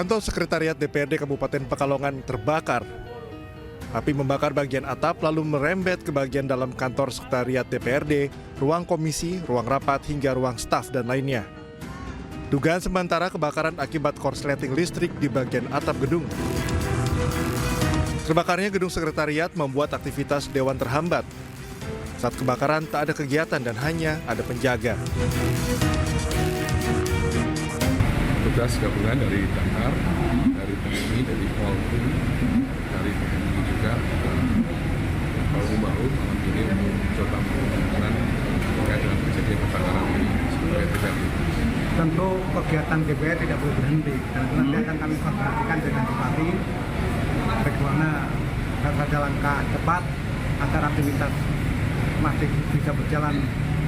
Kantor Sekretariat DPRD Kabupaten Pekalongan terbakar. Api membakar bagian atap lalu merembet ke bagian dalam kantor Sekretariat DPRD, ruang komisi, ruang rapat, hingga ruang staf dan lainnya. Dugaan sementara kebakaran akibat korsleting listrik di bagian atap gedung. Terbakarnya gedung sekretariat membuat aktivitas dewan terhambat. Saat kebakaran tak ada kegiatan dan hanya ada penjaga. Tugas gabungan dari Damkar, dari TNI, dari Polri, dari TNI juga bahu-bahu malam ini untuk mencoba penanganan terkait dengan kejadian kebakaran ini supaya tidak. Tentu kegiatan DPR tidak boleh berhenti dan nanti akan kami koordinasikan dengan Bupati bagaimana harus langkah cepat agar aktivitas masih bisa berjalan,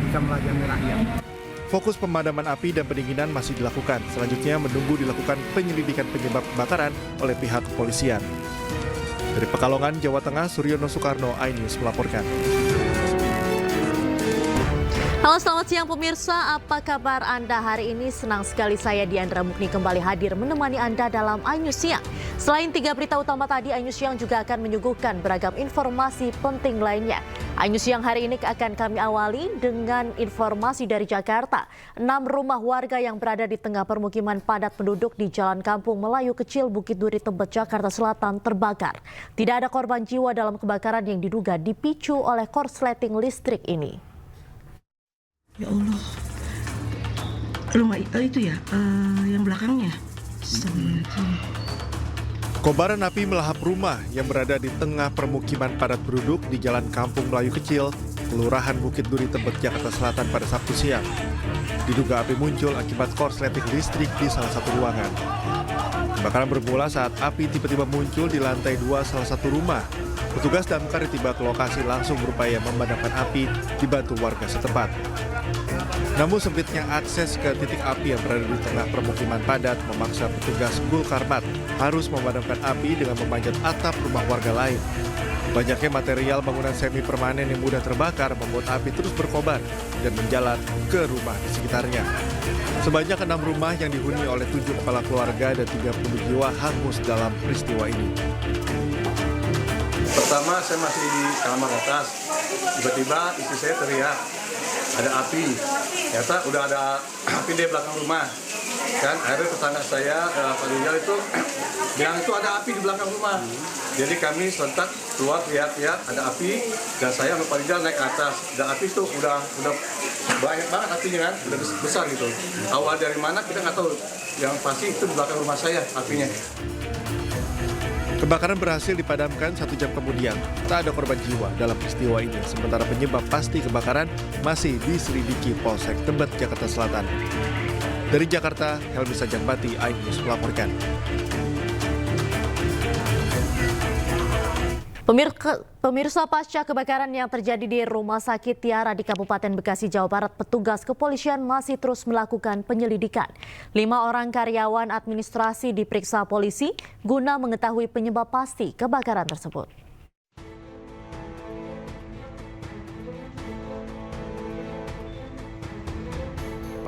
bisa melayani rakyat. Fokus pemadaman api dan pendinginan masih dilakukan. Selanjutnya menunggu dilakukan penyelidikan penyebab kebakaran oleh pihak kepolisian. Dari Pekalongan, Jawa Tengah, Suryono Soekarno, iNews melaporkan. Halo, selamat siang pemirsa. Apa kabar Anda hari ini? Senang sekali saya Diandra Mukni kembali hadir menemani Anda dalam iNews Siang. Selain 3 berita utama tadi, iNews Siang juga akan menyuguhkan beragam informasi penting lainnya. iNews Siang hari ini akan kami awali dengan informasi dari Jakarta. 6 rumah warga yang berada di tengah permukiman padat penduduk di Jalan Kampung Melayu Kecil, Bukit Duri, Tebet, Jakarta Selatan terbakar. Tidak ada korban jiwa dalam kebakaran yang diduga dipicu oleh korsleting listrik ini. Ya Allah, rumah itu ya, yang belakangnya. Kobaran api melahap rumah yang berada di tengah permukiman padat penduduk di Jalan Kampung Melayu Kecil, Kelurahan Bukit Duri, Tebet, Jakarta Selatan pada Sabtu siang. Diduga api muncul akibat korsleting listrik di salah satu ruangan. Kebakaran bermula saat api tiba-tiba muncul di lantai 2 salah satu rumah. Petugas damkar tiba ke lokasi langsung berupaya memadamkan api dibantu warga setempat. Namun sempitnya akses ke titik api yang berada di tengah permukiman padat memaksa petugas Gul Karmat harus memadamkan api dengan memanjat atap rumah warga lain. Banyaknya material bangunan semi permanen yang mudah terbakar membuat api terus berkobar dan menjalar ke rumah di sekitarnya. Sebanyak 6 rumah yang dihuni oleh 7 kepala keluarga dan 30 jiwa hangus dalam peristiwa ini. Pertama saya masih di kamar atas, tiba-tiba istri saya teriak, ada api. Ternyata udah ada api di belakang rumah. Kan akhirnya tetangga saya, Pak Rizal itu bilang itu ada api di belakang rumah. Jadi kami serentak keluar teriak-teriak ada api dan saya sama Pak Rizal naik ke atas. Dan api itu udah banyak banget apinya kan, udah besar gitu. Awal dari mana kita nggak tahu. Yang pasti itu di belakang rumah saya apinya. Kebakaran berhasil dipadamkan 1 jam kemudian. Tak ada korban jiwa dalam peristiwa ini. Sementara penyebab pasti kebakaran masih diselidiki Polsek Tebet, Jakarta Selatan. Dari Jakarta, Helmi Sajanpati, iNews melaporkan. Pemirsa, pasca kebakaran yang terjadi di Rumah Sakit Tiara di Kabupaten Bekasi, Jawa Barat, petugas kepolisian masih terus melakukan penyelidikan. 5 orang karyawan administrasi diperiksa polisi guna mengetahui penyebab pasti kebakaran tersebut.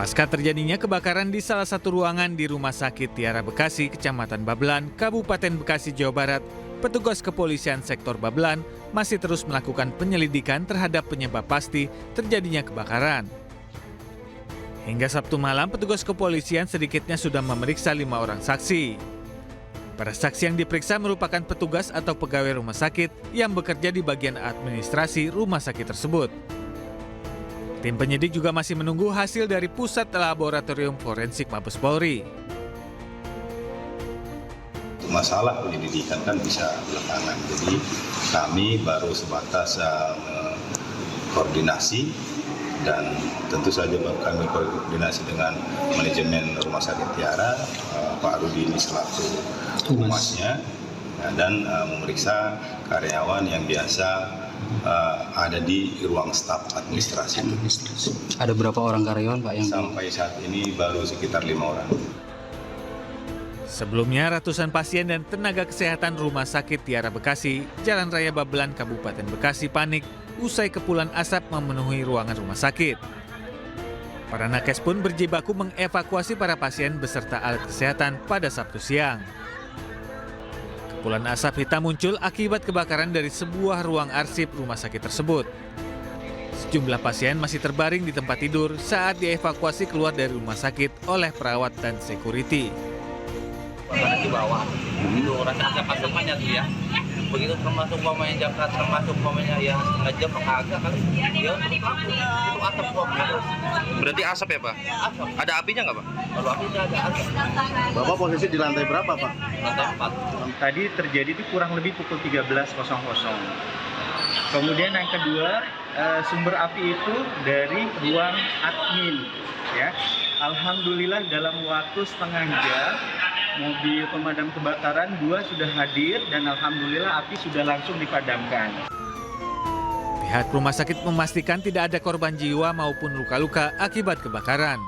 Pasca terjadinya kebakaran di salah satu ruangan di Rumah Sakit Tiara Bekasi, Kecamatan Babelan, Kabupaten Bekasi, Jawa Barat, petugas kepolisian sektor Babelan masih terus melakukan penyelidikan terhadap penyebab pasti terjadinya kebakaran. Hingga Sabtu malam, petugas kepolisian sedikitnya sudah memeriksa 5 orang saksi. Para saksi yang diperiksa merupakan petugas atau pegawai rumah sakit yang bekerja di bagian administrasi rumah sakit tersebut. Tim penyidik juga masih menunggu hasil dari Pusat Laboratorium Forensik Mabes Polri. Masalah penyelidikan kan bisa belakangan, jadi kami baru sebatas koordinasi dan tentu saja kami koordinasi dengan manajemen Rumah Sakit Tiara, Pak Rudi ini selaku humasnya, dan memeriksa karyawan yang biasa ada di ruang staf administrasi. Ada berapa orang karyawan Pak yang sampai saat ini baru sekitar 5 orang. Sebelumnya, ratusan pasien dan tenaga kesehatan Rumah Sakit Tiara Bekasi, Jalan Raya Babelan, Kabupaten Bekasi panik usai kepulan asap memenuhi ruangan rumah sakit. Para nakes pun berjibaku mengevakuasi para pasien beserta alat kesehatan pada Sabtu siang. Kepulan asap hitam muncul akibat kebakaran dari sebuah ruang arsip rumah sakit tersebut. Sejumlah pasien masih terbaring di tempat tidur saat dievakuasi keluar dari rumah sakit oleh perawat dan security. Di bawah, itu rasanya pasokannya tuh ya. Begitu termasuk pemain Jakarta, termasuk pemainnya yang setengah jam agak kali dia itu asap terus. Berarti asap ya Pak? Asap. Ada apinya nggak Pak? Kalau apinya ada asap. Bapak posisi di lantai berapa Pak? Lantai 4. Tadi terjadi itu kurang lebih pukul 13.00. Kemudian yang kedua, sumber api itu dari ruang admin. Ya, alhamdulillah dalam waktu setengah jam mobil pemadam kebakaran 2 sudah hadir dan alhamdulillah api sudah langsung dipadamkan. Pihak rumah sakit memastikan tidak ada korban jiwa maupun luka-luka akibat kebakaran.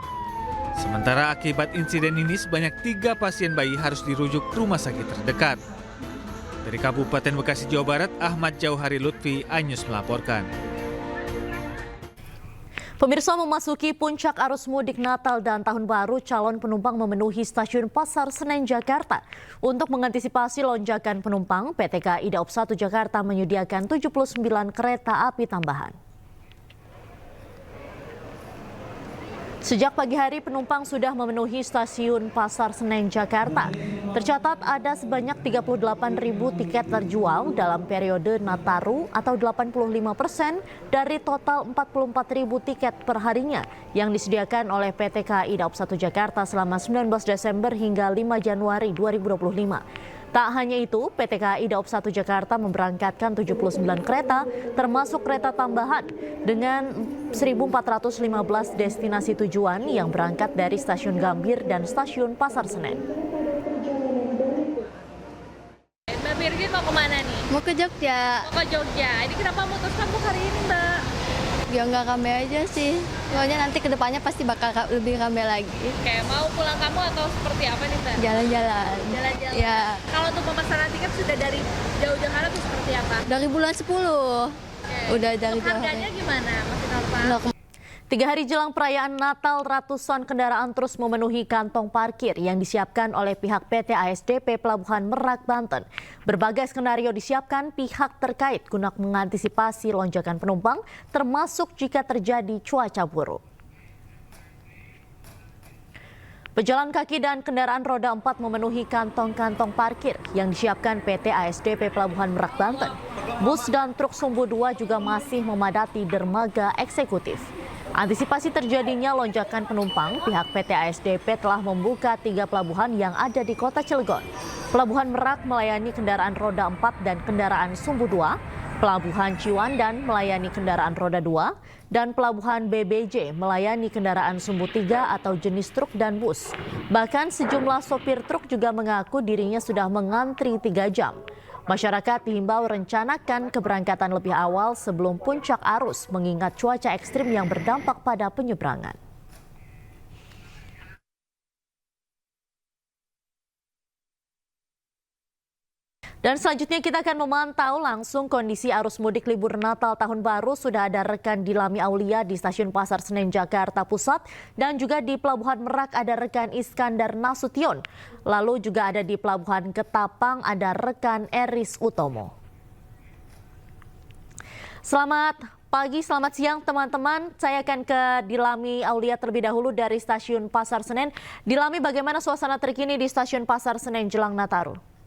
Sementara akibat insiden ini sebanyak 3 pasien bayi harus dirujuk ke rumah sakit terdekat. Dari Kabupaten Bekasi, Jawa Barat, Ahmad Jauhari Lutfi, iNews melaporkan. Pemirsa, memasuki puncak arus mudik Natal dan Tahun Baru, calon penumpang memenuhi stasiun Pasar Senen, Jakarta. Untuk mengantisipasi lonjakan penumpang, PT KAI Daob 1 Jakarta menyediakan 79 kereta api tambahan. Sejak pagi hari, penumpang sudah memenuhi stasiun Pasar Senen, Jakarta. Tercatat ada sebanyak 38.000 tiket terjual dalam periode Nataru atau 85% dari total 44.000 tiket per harinya yang disediakan oleh PT KAI Daob 1 Jakarta selama 19 Desember hingga 5 Januari 2025. Tak hanya itu, PT KAI Daob 1 Jakarta memberangkatkan 79 kereta, termasuk kereta tambahan dengan 1.415 destinasi tujuan yang berangkat dari Stasiun Gambir dan Stasiun Pasar Senen. Mbak Birgit mau kemana nih? Mau ke Jogja. Mau ke Jogja. Ini kenapa memutuskan untuk hari ini, Mbak? Ya nggak rame aja sih. Soalnya nanti kedepannya pasti bakal lebih rame lagi. Kayak mau pulang kamu atau seperti apa nih, Mbak? Jalan-jalan. Jalan-jalan. Ya. Kalau untuk pemesanan tiket sudah dari jauh-jauh hari atau seperti apa? Dari bulan 10. Udah dari jauh. Harganya gimana, Mas Norma? 3 hari jelang perayaan Natal, ratusan kendaraan terus memenuhi kantong parkir yang disiapkan oleh pihak PT ASDP Pelabuhan Merak, Banten. Berbagai skenario disiapkan pihak terkait guna mengantisipasi lonjakan penumpang, termasuk jika terjadi cuaca buruk. Pejalan kaki dan kendaraan roda 4 memenuhi kantong-kantong parkir yang disiapkan PT ASDP Pelabuhan Merak, Banten. Bus dan truk Sumbu 2 juga masih memadati dermaga eksekutif. Antisipasi terjadinya lonjakan penumpang, pihak PT ASDP telah membuka 3 pelabuhan yang ada di Kota Cilegon. Pelabuhan Merak melayani kendaraan roda 4 dan kendaraan Sumbu 2, Pelabuhan Ciwandan melayani kendaraan roda 2, dan Pelabuhan BBJ melayani kendaraan Sumbu 3 atau jenis truk dan bus. Bahkan sejumlah sopir truk juga mengaku dirinya sudah mengantri 3 jam. Masyarakat dihimbau rencanakan keberangkatan lebih awal sebelum puncak arus mengingat cuaca ekstrim yang berdampak pada penyeberangan. Dan selanjutnya kita akan memantau langsung kondisi arus mudik libur Natal Tahun Baru. Sudah ada rekan Dilami Aulia di Stasiun Pasar Senen, Jakarta Pusat. Dan juga di Pelabuhan Merak ada rekan Iskandar Nasution. Lalu juga ada di Pelabuhan Ketapang ada rekan Eris Utomo. Selamat pagi, selamat siang teman-teman. Saya akan ke Dilami Aulia terlebih dahulu dari Stasiun Pasar Senen. Dilami, bagaimana suasana terkini di Stasiun Pasar Senen jelang Nataru?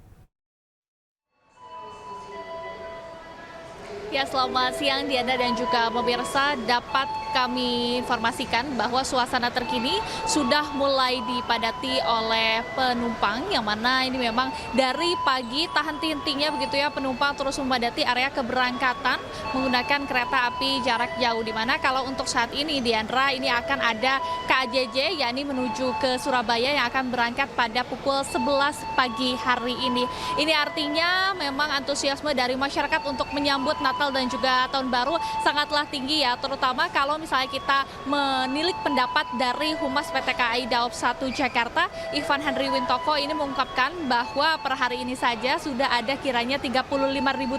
Ya, selamat siang Diana dan juga pemirsa. Dapat kami informasikan bahwa suasana terkini sudah mulai dipadati oleh penumpang, yang mana ini memang dari pagi tak henti-hentinya begitu ya, penumpang terus memadati area keberangkatan menggunakan kereta api jarak jauh, di mana kalau untuk saat ini Diandra ini akan ada KAJJ yakni menuju ke Surabaya yang akan berangkat pada pukul 11 pagi hari ini. Ini artinya memang antusiasme dari masyarakat untuk menyambut Natal Natal dan juga Tahun Baru sangatlah tinggi ya, terutama kalau misalnya kita menilik pendapat dari Humas PT KAI Daob 1 Jakarta, Ivan Henry Wintoko ini mengungkapkan bahwa per hari ini saja sudah ada kiranya 35.000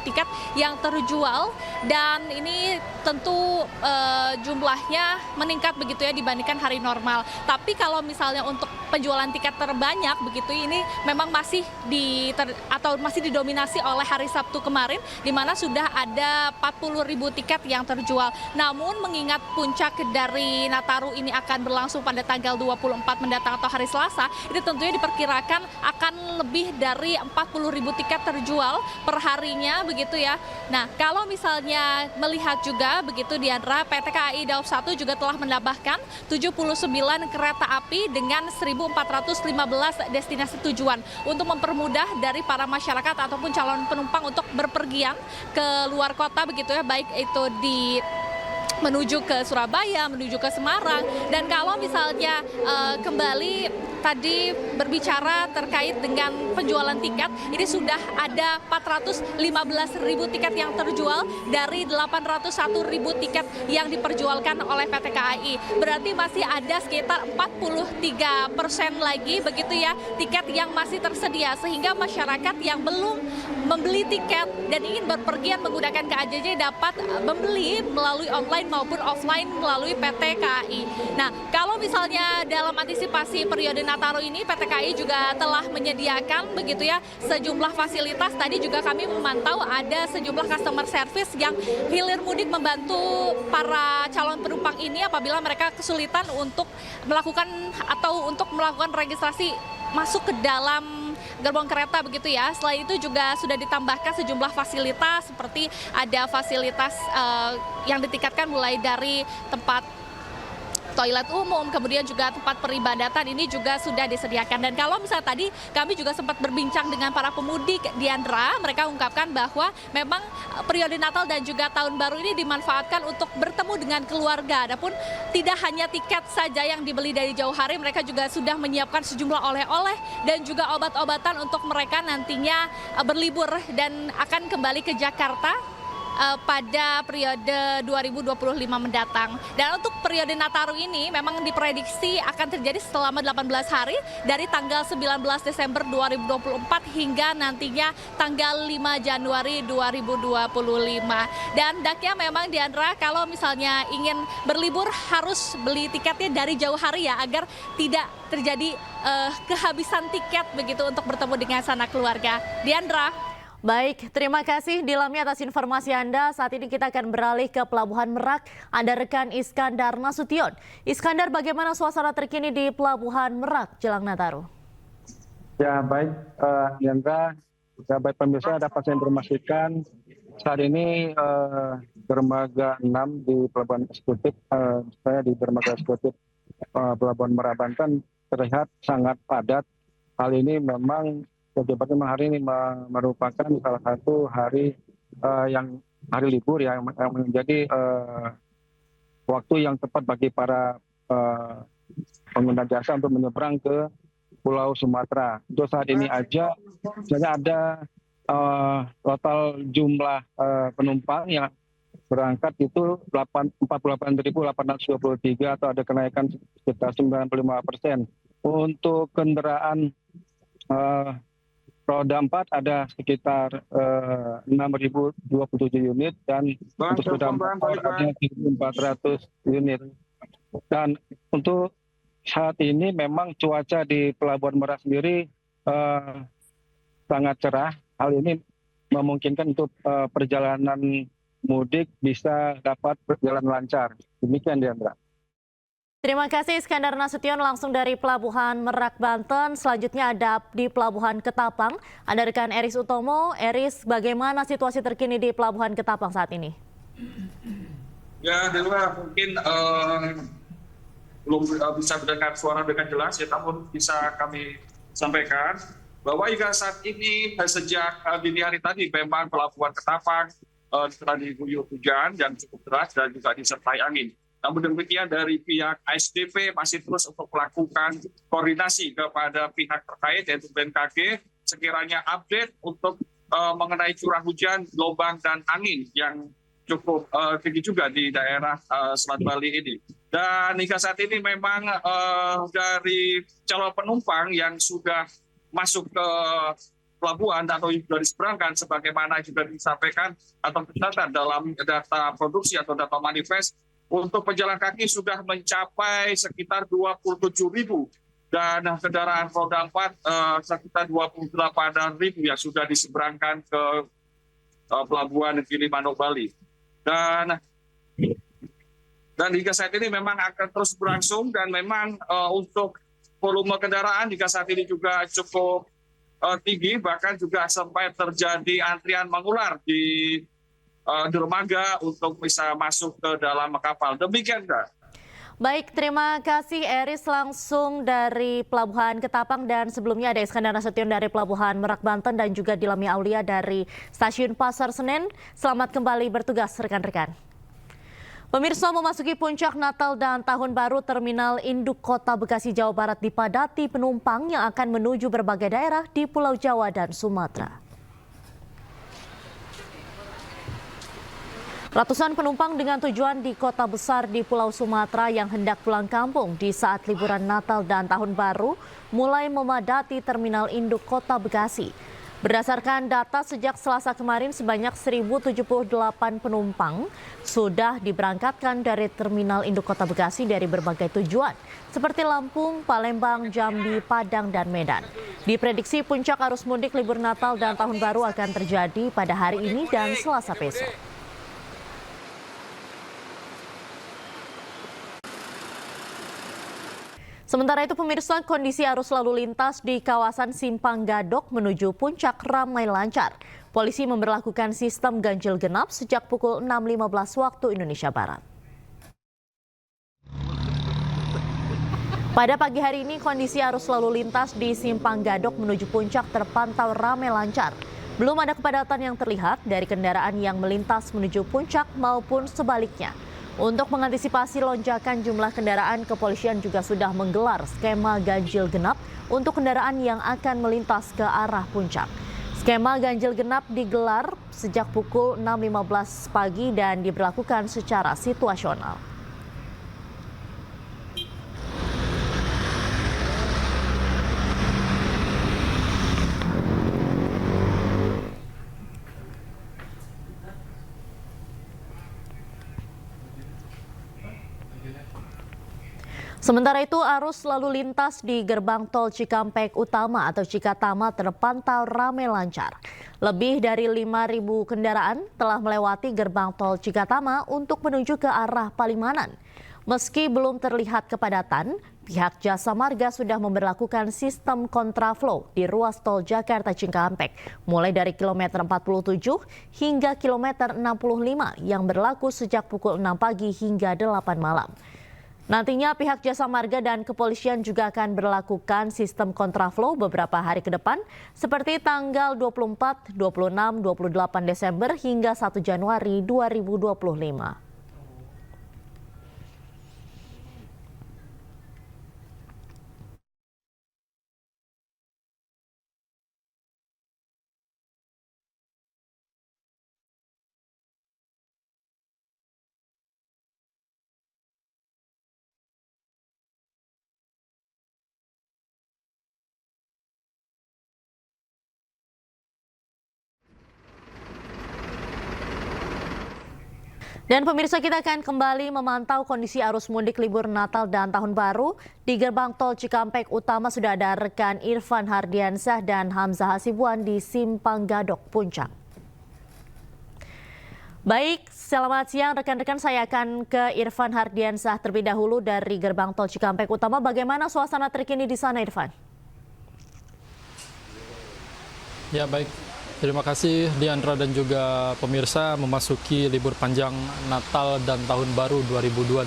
tiket yang terjual, dan ini tentu jumlahnya meningkat begitu ya dibandingkan hari normal. Tapi kalau misalnya untuk penjualan tiket terbanyak begitu ini memang masih masih didominasi oleh hari Sabtu kemarin, di mana sudah ada 40.000 tiket yang terjual. Namun mengingat puncak dari Nataru ini akan berlangsung pada tanggal 24 mendatang atau hari Selasa, ini tentunya diperkirakan akan lebih dari 40.000 tiket terjual per harinya begitu ya. Nah, kalau misalnya melihat juga begitu Diandra, PT KAI Daob 1 juga telah menambahkan 79 kereta api dengan 1.415 destinasi tujuan untuk mempermudah dari para masyarakat ataupun calon penumpang untuk berpergian ke luar kota begitu ya, baik itu menuju ke Surabaya, menuju ke Semarang. Dan kalau misalnya kembali tadi berbicara terkait dengan penjualan tiket, ini sudah ada 415.000 tiket yang terjual dari 801.000 tiket yang diperjualkan oleh PT KAI. Berarti masih ada sekitar 43% lagi begitu ya tiket yang masih tersedia, sehingga masyarakat yang belum membeli tiket dan ingin berpergian menggunakan KAJJ dapat membeli melalui online maupun offline melalui PT KAI. Nah, kalau misalnya dalam antisipasi periode Nataru ini, PT KAI juga telah menyediakan begitu ya sejumlah fasilitas. Tadi juga kami memantau ada sejumlah customer service yang hilir mudik membantu para calon penumpang ini apabila mereka kesulitan untuk melakukan registrasi masuk ke dalam gerbong kereta begitu ya. Selain itu juga sudah ditambahkan sejumlah fasilitas seperti ada fasilitas yang ditingkatkan mulai dari tempat toilet umum, kemudian juga tempat peribadatan ini juga sudah disediakan. Dan kalau misalnya tadi kami juga sempat berbincang dengan para pemudik Diandra, mereka ungkapkan bahwa memang periode Natal dan juga Tahun Baru ini dimanfaatkan untuk bertemu dengan keluarga. Adapun tidak hanya tiket saja yang dibeli dari jauh hari, mereka juga sudah menyiapkan sejumlah oleh-oleh dan juga obat-obatan untuk mereka nantinya berlibur dan akan kembali ke Jakarta pada periode 2025 mendatang. Dan untuk periode Nataru ini memang diprediksi akan terjadi selama 18 hari dari tanggal 19 Desember 2024 hingga nantinya tanggal 5 Januari 2025. Dan daknya memang Diandra, kalau misalnya ingin berlibur harus beli tiketnya dari jauh hari ya, agar tidak terjadi kehabisan tiket begitu untuk bertemu dengan sanak keluarga. Diandra. Baik, terima kasih Dilami atas informasi Anda. Saat ini kita akan beralih ke Pelabuhan Merak. Ada rekan Iskandar Nasution. Iskandar, bagaimana suasana terkini di Pelabuhan Merak jelang Nataru? Ya baik, Yandra, baik pemirsa, dapat saya informasikan saat ini dermaga 6 di Pelabuhan Eksekutif, saya di dermaga Eksekutif Pelabuhan Merak Banten terlihat sangat padat. Hal ini memang kebetulan hari ini merupakan salah satu hari hari libur yang menjadi waktu yang tepat bagi para pengguna jasa untuk menyeberang ke Pulau Sumatera. Untuk saat ini aja ada total jumlah penumpang yang berangkat itu 48.823 atau ada kenaikan sekitar 95%. Untuk kendaraan roda 4 ada sekitar 6.027 unit dan untuk sepeda motor ada 1.400 unit. Dan untuk saat ini memang cuaca di Pelabuhan Merak sendiri sangat cerah. Hal ini memungkinkan untuk perjalanan mudik bisa dapat berjalan lancar. Demikian Diandra. Terima kasih Iskandar Nasution langsung dari Pelabuhan Merak Banten. Selanjutnya ada di Pelabuhan Ketapang. Ada rekan Eris Utomo. Eris, bagaimana situasi terkini di Pelabuhan Ketapang saat ini? Ya, Dewa, mungkin belum bisa mendengar suara dengan jelas, ya, namun bisa kami sampaikan bahwa hingga saat ini sejak dini hari tadi memang Pelabuhan Ketapang telah diguyur hujan yang cukup deras dan juga disertai angin. Namun demikian dari pihak ASDP masih terus untuk melakukan koordinasi kepada pihak terkait yaitu BMKG sekiranya update untuk mengenai curah hujan, gelombang, dan angin yang cukup tinggi juga di daerah Selat Bali ini. Dan hingga saat ini memang dari calon penumpang yang sudah masuk ke pelabuhan atau sudah diseberangkan, sebagaimana juga disampaikan atau tercatat dalam data produksi atau data manifest, untuk pejalan kaki sudah mencapai sekitar 27.000 dan kendaraan roda 4 sekitar 28.000 yang sudah diseberangkan ke pelabuhan Gilimanuk, Bali. Dan hingga saat ini memang akan terus berlangsung, dan memang untuk volume kendaraan hingga saat ini juga cukup tinggi, bahkan juga sampai terjadi antrian mengular di dermaga untuk bisa masuk ke dalam kapal. Demikian, Kak. Baik, terima kasih Eris langsung dari Pelabuhan Ketapang, dan sebelumnya ada Iskandar Nasution dari Pelabuhan Merak, Banten, dan juga Dilami Aulia dari Stasiun Pasar Senen. Selamat kembali bertugas rekan-rekan. Pemirsa, memasuki puncak Natal dan Tahun Baru, Terminal Induk Kota Bekasi, Jawa Barat dipadati penumpang yang akan menuju berbagai daerah di Pulau Jawa dan Sumatera. Ratusan penumpang dengan tujuan di kota besar di Pulau Sumatera yang hendak pulang kampung di saat liburan Natal dan Tahun Baru mulai memadati Terminal Induk Kota Bekasi. Berdasarkan data sejak Selasa kemarin, sebanyak 1.078 penumpang sudah diberangkatkan dari Terminal Induk Kota Bekasi dari berbagai tujuan, seperti Lampung, Palembang, Jambi, Padang, dan Medan. Diprediksi puncak arus mudik libur Natal dan Tahun Baru akan terjadi pada hari ini dan Selasa besok. Sementara itu pemirsa, kondisi arus lalu lintas di kawasan Simpang Gadok menuju Puncak ramai lancar. Polisi memberlakukan sistem ganjil genap sejak pukul 6.15 waktu Indonesia Barat. Pada pagi hari ini kondisi arus lalu lintas di Simpang Gadok menuju Puncak terpantau ramai lancar. Belum ada kepadatan yang terlihat dari kendaraan yang melintas menuju Puncak maupun sebaliknya. Untuk mengantisipasi lonjakan jumlah kendaraan, kepolisian juga sudah menggelar skema ganjil genap untuk kendaraan yang akan melintas ke arah Puncak. Skema ganjil genap digelar sejak pukul 6.15 pagi dan diberlakukan secara situasional. Sementara itu, arus lalu lintas di gerbang tol Cikampek Utama atau Cikatama terpantau ramai lancar. Lebih dari 5.000 kendaraan telah melewati gerbang tol Cikatama untuk menuju ke arah Palimanan. Meski belum terlihat kepadatan, pihak Jasa Marga sudah memberlakukan sistem kontraflow di ruas tol Jakarta Cikampek, mulai dari kilometer 47 hingga kilometer 65 yang berlaku sejak pukul 6 pagi hingga 8 malam. Nantinya pihak Jasa Marga dan kepolisian juga akan berlakukan sistem kontraflow beberapa hari ke depan, seperti tanggal 24, 26, 28 Desember hingga 1 Januari 2025. Dan pemirsa, kita akan kembali memantau kondisi arus mudik libur Natal dan Tahun Baru. Di gerbang tol Cikampek Utama sudah ada rekan Irfan Hardiansyah dan Hamzah Hasibuan di Simpang Gadok Puncak. Baik, selamat siang rekan-rekan, saya akan ke Irfan Hardiansyah terlebih dahulu dari gerbang tol Cikampek Utama. Bagaimana suasana terkini di sana, Irfan? Ya, baik. Terima kasih Diandra dan juga pemirsa. Memasuki libur panjang Natal dan Tahun Baru 2025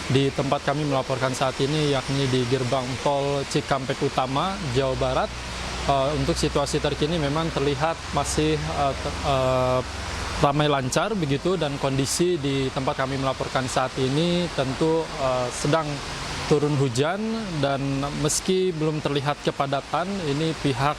di tempat kami melaporkan saat ini, yakni di gerbang tol Cikampek Utama, Jawa Barat. Untuk situasi terkini memang terlihat masih ramai lancar begitu, dan kondisi di tempat kami melaporkan saat ini tentu sedang turun hujan, dan meski belum terlihat kepadatan, ini pihak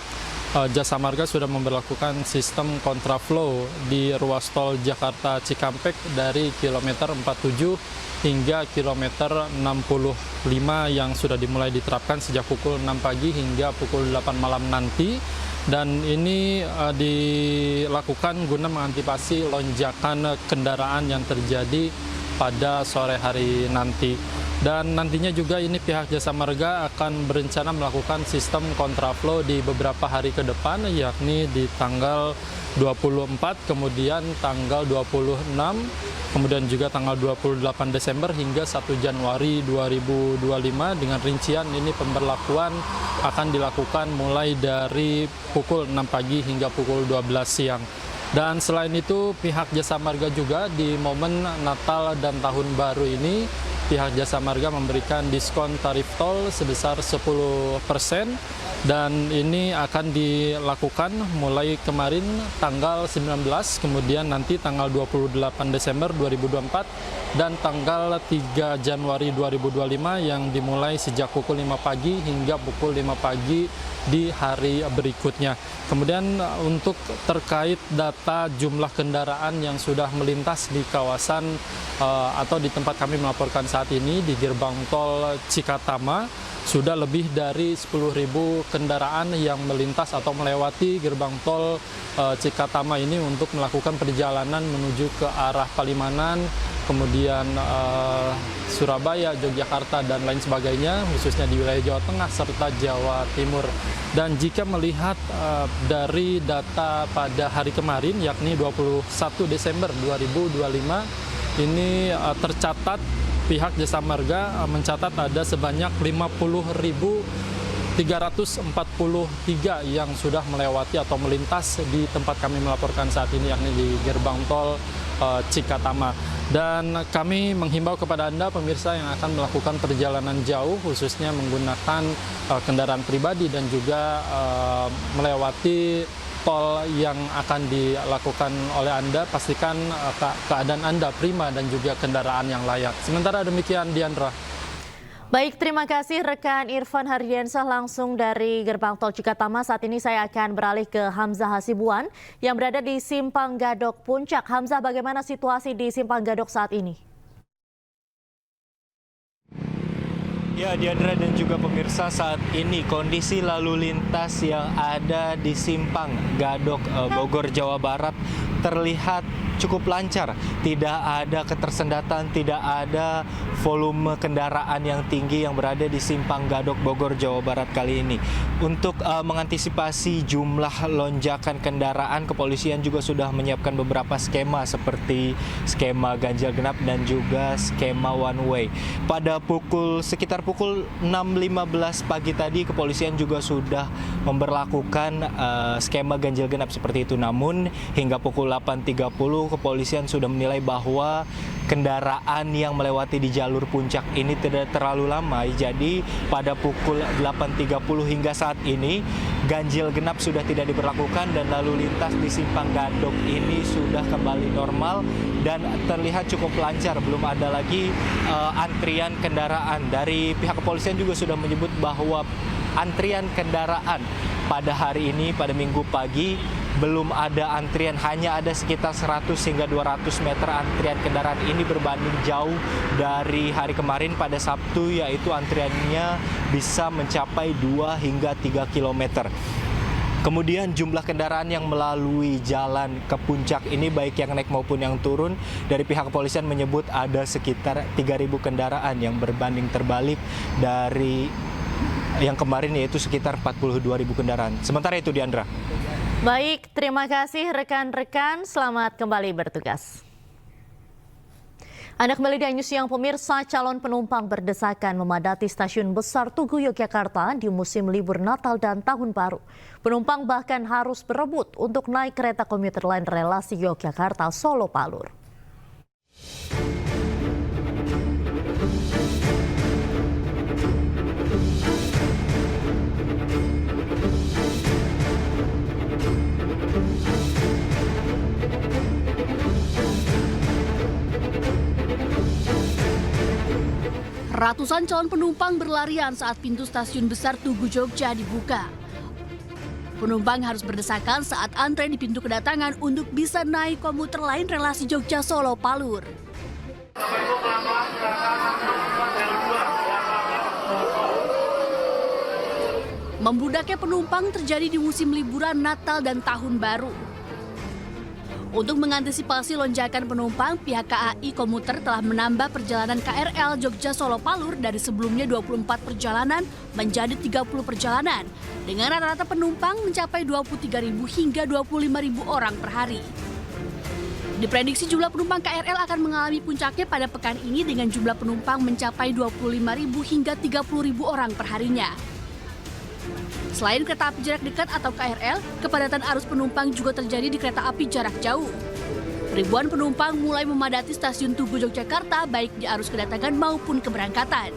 Jasa Marga sudah memberlakukan sistem kontraflow di ruas tol Jakarta Cikampek dari kilometer 47 hingga kilometer 65 yang sudah dimulai diterapkan sejak pukul 6 pagi hingga pukul 8 malam nanti. Dan ini dilakukan guna mengantisipasi lonjakan kendaraan yang terjadi pada sore hari nanti. Dan nantinya juga ini pihak Jasa Marga akan berencana melakukan sistem kontraflow di beberapa hari ke depan, yakni di tanggal 24, kemudian tanggal 26, kemudian juga tanggal 28 Desember hingga 1 Januari 2025 dengan rincian ini pemberlakuan akan dilakukan mulai dari pukul 6 pagi hingga pukul 12 siang. Dan selain itu pihak Jasa Marga juga di momen Natal dan Tahun Baru ini pihak Jasa Marga memberikan diskon tarif tol sebesar 10% dan ini akan dilakukan mulai kemarin tanggal 19, kemudian nanti tanggal 28 Desember 2024 dan tanggal 3 Januari 2025 yang dimulai sejak pukul 5 pagi hingga pukul 5 pagi di hari berikutnya. Kemudian untuk terkait data jumlah kendaraan yang sudah melintas di kawasan atau di tempat kami melaporkan saat ini di gerbang tol Cikatama, sudah lebih dari 10.000 kendaraan yang melintas atau melewati gerbang tol Cikatama ini untuk melakukan perjalanan menuju ke arah Palimanan, kemudian Surabaya, Yogyakarta, dan lain sebagainya, khususnya di wilayah Jawa Tengah serta Jawa Timur. Dan jika melihat dari data pada hari kemarin, yakni 21 Desember 2025, ini tercatat pihak Jasa Marga mencatat ada sebanyak 50.343 yang sudah melewati atau melintas di tempat kami melaporkan saat ini, yakni di gerbang tol Cikatama. Dan kami menghimbau kepada Anda pemirsa yang akan melakukan perjalanan jauh, khususnya menggunakan kendaraan pribadi dan juga melewati tol yang akan dilakukan oleh Anda, pastikan keadaan Anda prima dan juga kendaraan yang layak. Sementara demikian, Diandra. Baik, terima kasih rekan Irfan Hardiansyah langsung dari gerbang tol Cikatama. Saat ini saya akan beralih ke Hamzah Hasibuan yang berada di Simpang Gadok Puncak. Hamzah, bagaimana situasi di Simpang Gadok saat ini? Ya, Diandra dan juga pemirsa, saat ini kondisi lalu lintas yang ada di Simpang Gadok Bogor, Jawa Barat terlihat cukup lancar. Tidak ada ketersendatan, tidak ada volume kendaraan yang tinggi yang berada di Simpang Gadok Bogor, Jawa Barat kali ini. Untuk mengantisipasi jumlah lonjakan kendaraan, kepolisian juga sudah menyiapkan beberapa skema seperti skema ganjil genap dan juga skema one way. Pada sekitar pukul 6.15 pagi tadi, kepolisian juga sudah memberlakukan skema ganjil genap seperti itu. Namun hingga pukul 8.30 kepolisian sudah menilai bahwa kendaraan yang melewati di jalur puncak ini tidak terlalu lama. Jadi pada pukul 8.30 hingga saat ini ganjil genap sudah tidak diberlakukan dan lalu lintas di Simpang Gadok ini sudah kembali normal dan terlihat cukup lancar. Belum ada lagi antrian kendaraan. Dari pihak kepolisian juga sudah menyebut bahwa antrian kendaraan pada hari ini, pada Minggu pagi, belum ada antrian, hanya ada sekitar 100 hingga 200 meter antrian kendaraan. Ini berbanding jauh dari hari kemarin pada Sabtu, yaitu antriannya bisa mencapai 2 hingga 3 kilometer. Kemudian jumlah kendaraan yang melalui jalan ke puncak ini, baik yang naik maupun yang turun, dari pihak kepolisian menyebut ada sekitar 3.000 kendaraan yang berbanding terbalik dari yang kemarin, yaitu sekitar 42.000 kendaraan. Sementara itu, Diandra. Baik, terima kasih rekan-rekan. Selamat kembali bertugas. Anda kembali di News Siang pemirsa. Calon penumpang berdesakan memadati stasiun besar Tugu Yogyakarta di musim libur Natal dan Tahun Baru. Penumpang bahkan harus berebut untuk naik kereta komuter lain relasi Yogyakarta Solo Palur. Ratusan calon penumpang berlarian saat pintu stasiun besar Tugu Jogja dibuka. Penumpang harus berdesakan saat antre di pintu kedatangan untuk bisa naik komuter lain relasi Jogja-Solo-Palur. Membludaknya penumpang terjadi di musim liburan Natal dan Tahun Baru. Untuk mengantisipasi lonjakan penumpang, pihak KAI Komuter telah menambah perjalanan KRL Jogja-Solo-Palur dari sebelumnya 24 perjalanan menjadi 30 perjalanan, dengan rata-rata penumpang mencapai 23.000 hingga 25.000 orang per hari. Diprediksi jumlah penumpang KRL akan mengalami puncaknya pada pekan ini dengan jumlah penumpang mencapai 25.000 hingga 30.000 orang per harinya. Selain kereta api jarak dekat atau KRL, kepadatan arus penumpang juga terjadi di kereta api jarak jauh. Ribuan penumpang mulai memadati stasiun Tugu Yogyakarta baik di arus kedatangan maupun keberangkatan.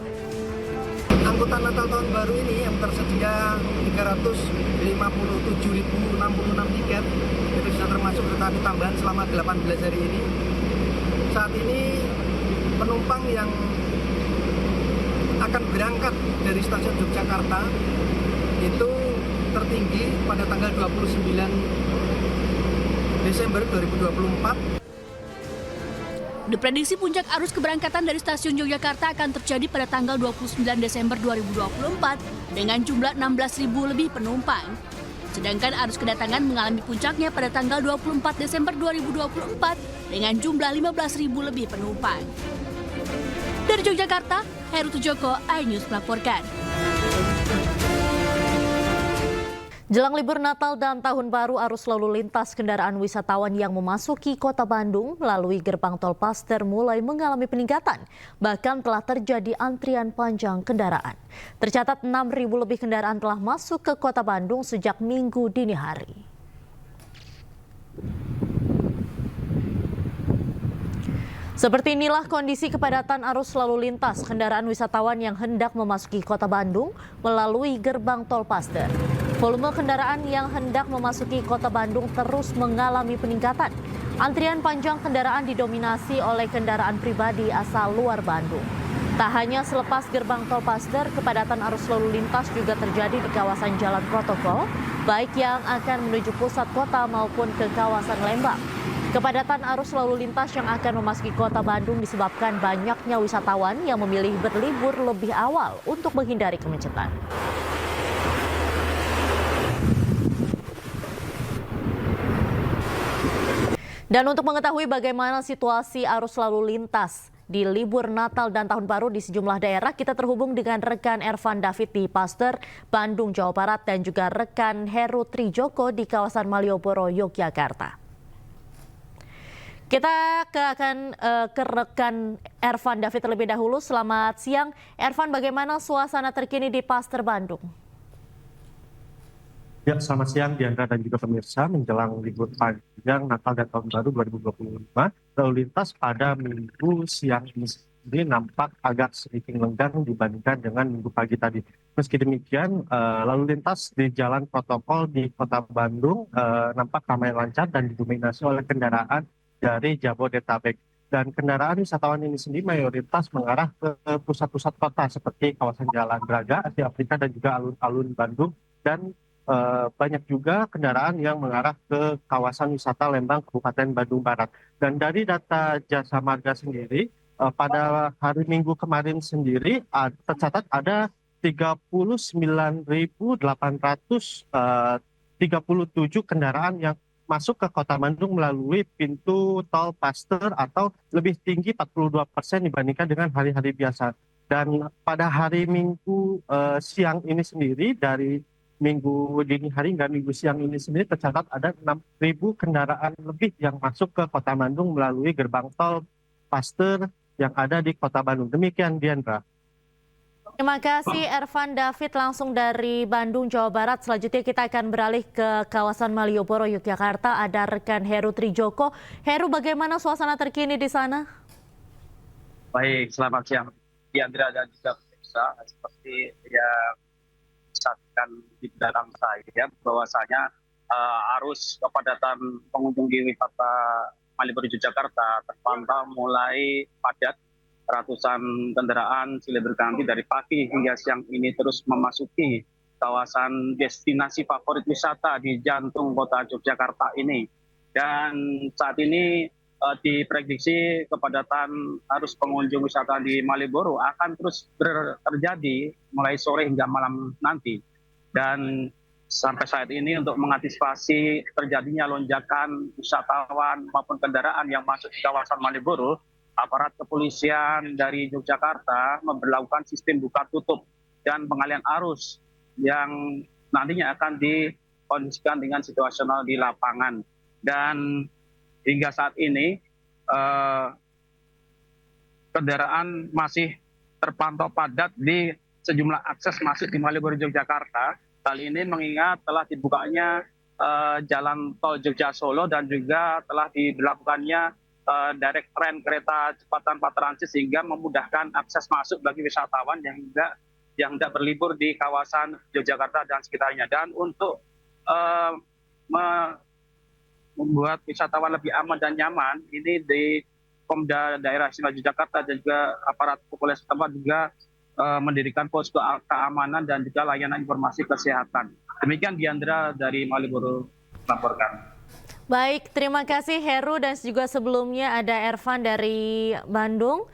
Angkutan Natal Tahun Baru ini yang tersedia 357.066 tiket, itu sudah termasuk kereta api tambahan selama 18 hari ini. Saat ini penumpang yang akan berangkat dari stasiun Yogyakarta itu tertinggi pada tanggal 29 Desember 2024. Diprediksi puncak arus keberangkatan dari stasiun Yogyakarta akan terjadi pada tanggal 29 Desember 2024 dengan jumlah 16.000 lebih penumpang. Sedangkan arus kedatangan mengalami puncaknya pada tanggal 24 Desember 2024 dengan jumlah 15.000 lebih penumpang. Dari Yogyakarta, Heru Tujoko, iNews melaporkan. Jelang libur Natal dan Tahun Baru, arus lalu lintas kendaraan wisatawan yang memasuki Kota Bandung melalui gerbang tol Paster mulai mengalami peningkatan. Bahkan telah terjadi antrian panjang kendaraan. Tercatat 6.000 lebih kendaraan telah masuk ke Kota Bandung sejak Minggu dini hari. Seperti inilah kondisi kepadatan arus lalu lintas kendaraan wisatawan yang hendak memasuki Kota Bandung melalui gerbang tol Paster. Volume kendaraan yang hendak memasuki Kota Bandung terus mengalami peningkatan. Antrian panjang kendaraan didominasi oleh kendaraan pribadi asal luar Bandung. Tak hanya selepas gerbang tol Paster, kepadatan arus lalu lintas juga terjadi di kawasan jalan protokol, baik yang akan menuju pusat kota maupun ke kawasan Lembang. Kepadatan arus lalu lintas yang akan memasuki Kota Bandung disebabkan banyaknya wisatawan yang memilih berlibur lebih awal untuk menghindari kemacetan. Dan untuk mengetahui bagaimana situasi arus lalu lintas di libur Natal dan Tahun Baru di sejumlah daerah, kita terhubung dengan rekan Ervan David di Paster, Bandung, Jawa Barat, dan juga rekan Heru Trijoko di kawasan Malioboro, Yogyakarta. Kita akan ke rekan Ervan David terlebih dahulu. Selamat siang, Ervan. Bagaimana suasana terkini di Paster, Bandung? Ya, selamat siang Diandra dan juga pemirsa. Menjelang libur panjang Natal dan Tahun Baru 2025, lalu lintas pada minggu siang ini nampak agak sedikit lenggang dibandingkan dengan minggu pagi tadi. Meski demikian, lalu lintas di jalan protokol di Kota Bandung nampak ramai lancar dan didominasi oleh kendaraan dari Jabodetabek. Dan kendaraan wisatawan ini sendiri mayoritas mengarah ke pusat-pusat kota seperti kawasan Jalan Braga, Asia Afrika, dan juga alun-alun Bandung. Dan banyak juga kendaraan yang mengarah ke kawasan wisata Lembang, Kabupaten Bandung Barat. Dan dari data Jasa Marga sendiri, pada hari Minggu kemarin sendiri tercatat ada 39.837 kendaraan yang masuk ke Kota Bandung melalui pintu tol Paster atau lebih tinggi 42% dibandingkan dengan hari-hari biasa. Dan pada hari Minggu siang ini sendiri, dari Minggu dini hari hingga Minggu siang ini sendiri tercatat ada 6.000 kendaraan lebih yang masuk ke Kota Bandung melalui gerbang tol Paster yang ada di Kota Bandung. Demikian, Diandra. Terima kasih Ervan David langsung dari Bandung, Jawa Barat. Selanjutnya kita akan beralih ke kawasan Malioboro, Yogyakarta. Ada rekan Heru Trijoko. Heru, bagaimana suasana terkini di sana? Baik, selamat siang Diandra dan juga pemirsa. Seperti yang disampaikan di belakang saya, bahwasanya arus kepadatan pengunjung di wisata Malioboro Yogyakarta terpantau mulai padat. Ratusan kendaraan silih berganti dari pagi hingga siang ini terus memasuki kawasan destinasi favorit wisata di jantung kota Yogyakarta ini. Dan saat ini diprediksi kepadatan arus pengunjung wisata di Malioboro akan terus terjadi mulai sore hingga malam nanti. Dan sampai saat ini untuk mengantisipasi terjadinya lonjakan wisatawan maupun kendaraan yang masuk di kawasan Malioboro, aparat kepolisian dari Yogyakarta memberlakukan sistem buka tutup dan pengalian arus yang nantinya akan dikondisikan dengan situasional di lapangan. Dan hingga saat ini kendaraan masih terpantau padat di sejumlah akses masuk di Malioboro Yogyakarta. Hal ini mengingat telah dibukanya jalan tol Jogja Solo dan juga telah diberlakukannya direct train kereta cepat tanpa transit sehingga memudahkan akses masuk bagi wisatawan yang hendak berlibur di kawasan Yogyakarta dan sekitarnya. Dan untuk membuat wisatawan lebih aman dan nyaman, ini di Pemda Daerah Istimewa Yogyakarta dan juga aparat kepolisian setempat juga mendirikan posko keamanan dan juga layanan informasi kesehatan. Demikian Diandra dari Malioboro melaporkan. Baik, terima kasih Heru, dan juga sebelumnya ada Ervan dari Bandung.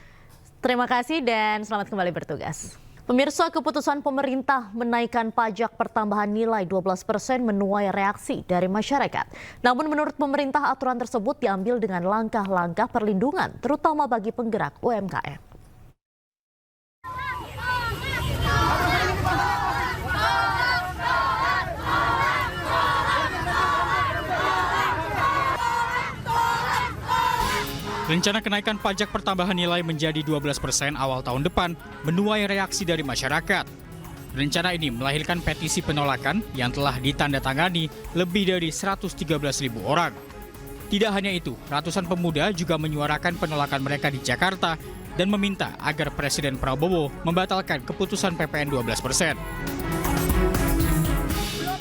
Terima kasih dan selamat kembali bertugas. Pemirsa, keputusan pemerintah menaikkan pajak pertambahan nilai 12% menuai reaksi dari masyarakat. Namun menurut pemerintah aturan tersebut diambil dengan langkah-langkah perlindungan, terutama bagi penggerak UMKM. Rencana kenaikan pajak pertambahan nilai menjadi 12% awal tahun depan menuai reaksi dari masyarakat. Rencana ini melahirkan petisi penolakan yang telah ditandatangani lebih dari 113.000 orang. Tidak hanya itu, ratusan pemuda juga menyuarakan penolakan mereka di Jakarta dan meminta agar Presiden Prabowo membatalkan keputusan PPN 12%.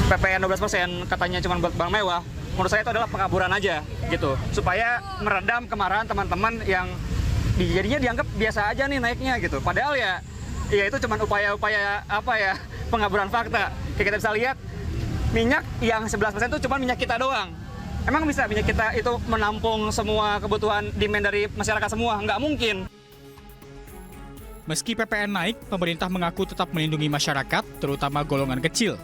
PPN 12% katanya cuma buat barang mewah. Menurut saya itu adalah pengaburan aja gitu, supaya meredam kemarahan teman-teman yang jadinya dianggap biasa aja nih naiknya gitu. Padahal ya itu cuma upaya-upaya pengaburan fakta. Kayak kita bisa lihat minyak yang 11% itu cuma minyak kita doang. Emang bisa minyak kita itu menampung semua kebutuhan demand dari masyarakat semua? Nggak mungkin. Meski PPN naik, pemerintah mengaku tetap melindungi masyarakat, terutama golongan kecil.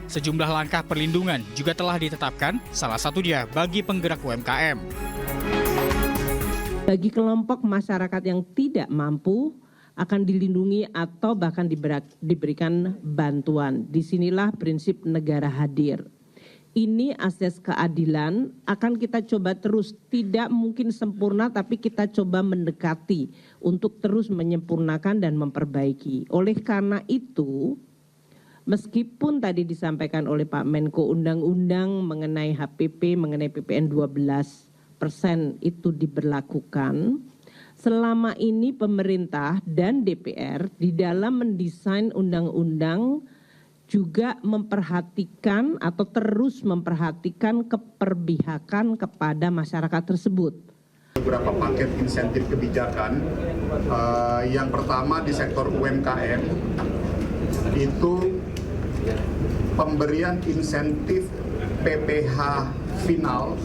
Sejumlah langkah perlindungan juga telah ditetapkan, salah satunya bagi penggerak UMKM. Bagi kelompok masyarakat yang tidak mampu akan dilindungi atau bahkan diberikan bantuan. Disinilah prinsip negara hadir. Ini asas keadilan akan kita coba terus, tidak mungkin sempurna tapi kita coba mendekati untuk terus menyempurnakan dan memperbaiki. Oleh karena itu, meskipun tadi disampaikan oleh Pak Menko undang-undang mengenai HPP, mengenai PPN 12% itu diberlakukan, selama ini pemerintah dan DPR di dalam mendesain undang-undang juga memperhatikan atau terus memperhatikan keperpihakan kepada masyarakat tersebut. Beberapa paket insentif kebijakan, yang pertama di sektor UMKM itu pemberian insentif PPh final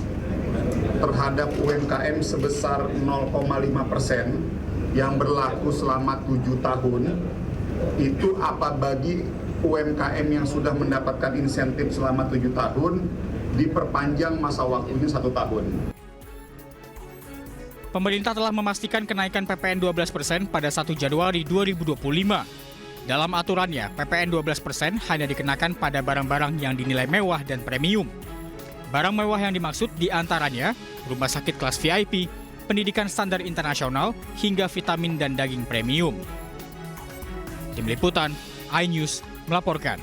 terhadap UMKM sebesar 0,5% yang berlaku selama 7 tahun. Itu apa bagi UMKM yang sudah mendapatkan insentif selama 7 tahun diperpanjang masa waktunya 1 tahun. Pemerintah telah memastikan kenaikan PPN 12% pada 1 Januari 2025. Dalam aturannya, PPN 12% hanya dikenakan pada barang-barang yang dinilai mewah dan premium. Barang mewah yang dimaksud diantaranya rumah sakit kelas VIP, pendidikan standar internasional, hingga vitamin dan daging premium. Tim Liputan, iNews melaporkan.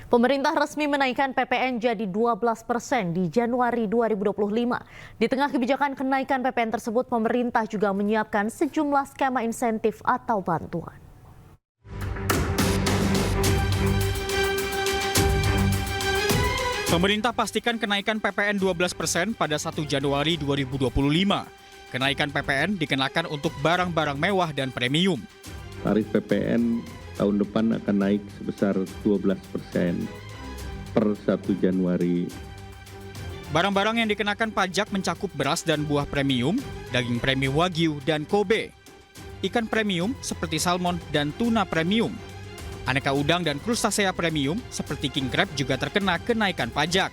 Pemerintah resmi menaikkan PPN jadi 12% di Januari 2025. Di tengah kebijakan kenaikan PPN tersebut, pemerintah juga menyiapkan sejumlah skema insentif atau bantuan. Pemerintah pastikan kenaikan PPN 12% pada 1 Januari 2025. Kenaikan PPN dikenakan untuk barang-barang mewah dan premium. Tarif PPN tahun depan akan naik sebesar 12% per 1 Januari. Barang-barang yang dikenakan pajak mencakup beras dan buah premium, daging premium Wagyu dan Kobe, ikan premium seperti salmon dan tuna premium. Aneka udang dan krustasea premium seperti king crab juga terkena kenaikan pajak.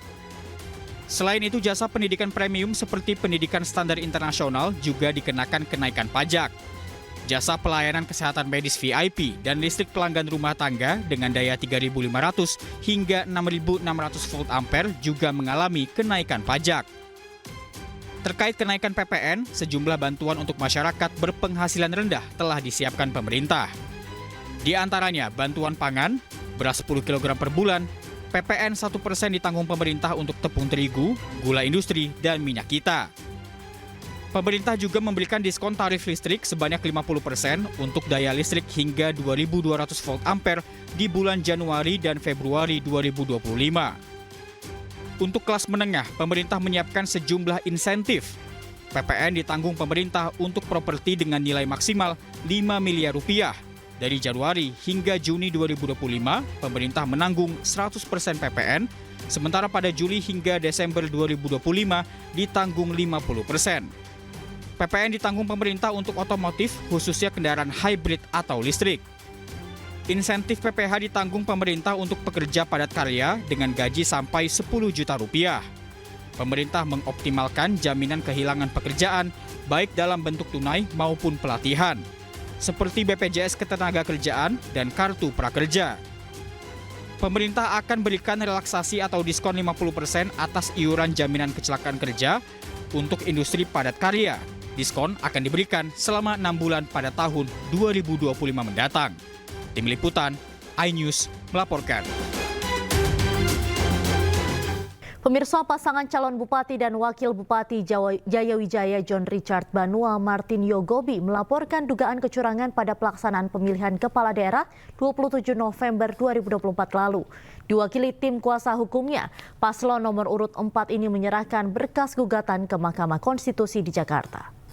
Selain itu, jasa pendidikan premium seperti pendidikan standar internasional juga dikenakan kenaikan pajak. Jasa pelayanan kesehatan medis VIP dan listrik pelanggan rumah tangga dengan daya 3.500 hingga 6.600 volt ampere juga mengalami kenaikan pajak. Terkait kenaikan PPN, sejumlah bantuan untuk masyarakat berpenghasilan rendah telah disiapkan pemerintah. Di antaranya bantuan pangan, beras 10 kg per bulan, PPN 1% ditanggung pemerintah untuk tepung terigu, gula industri, dan minyak kita. Pemerintah juga memberikan diskon tarif listrik sebanyak 50% untuk daya listrik hingga 2.200 volt ampere di bulan Januari dan Februari 2025. Untuk kelas menengah, pemerintah menyiapkan sejumlah insentif. PPN ditanggung pemerintah untuk properti dengan nilai maksimal 5 miliar rupiah. Dari Januari hingga Juni 2025, pemerintah menanggung 100% PPN, sementara pada Juli hingga Desember 2025 ditanggung 50%. PPN ditanggung pemerintah untuk otomotif, khususnya kendaraan hybrid atau listrik. Insentif PPH ditanggung pemerintah untuk pekerja padat karya dengan gaji sampai 10 juta rupiah. Pemerintah mengoptimalkan jaminan kehilangan pekerjaan, baik dalam bentuk tunai maupun pelatihan, seperti BPJS Ketenagakerjaan dan Kartu Prakerja. Pemerintah akan berikan relaksasi atau diskon 50% atas iuran jaminan kecelakaan kerja untuk industri padat karya. Diskon akan diberikan selama 6 bulan pada tahun 2025 mendatang. Tim Liputan, iNews melaporkan. Pemirsa, pasangan calon Bupati dan Wakil Bupati Jayawijaya John Richard Banua Martin Yogobi melaporkan dugaan kecurangan pada pelaksanaan pemilihan kepala daerah 27 November 2024 lalu. Diwakili tim kuasa hukumnya, paslon nomor urut 4 ini menyerahkan berkas gugatan ke Mahkamah Konstitusi di Jakarta.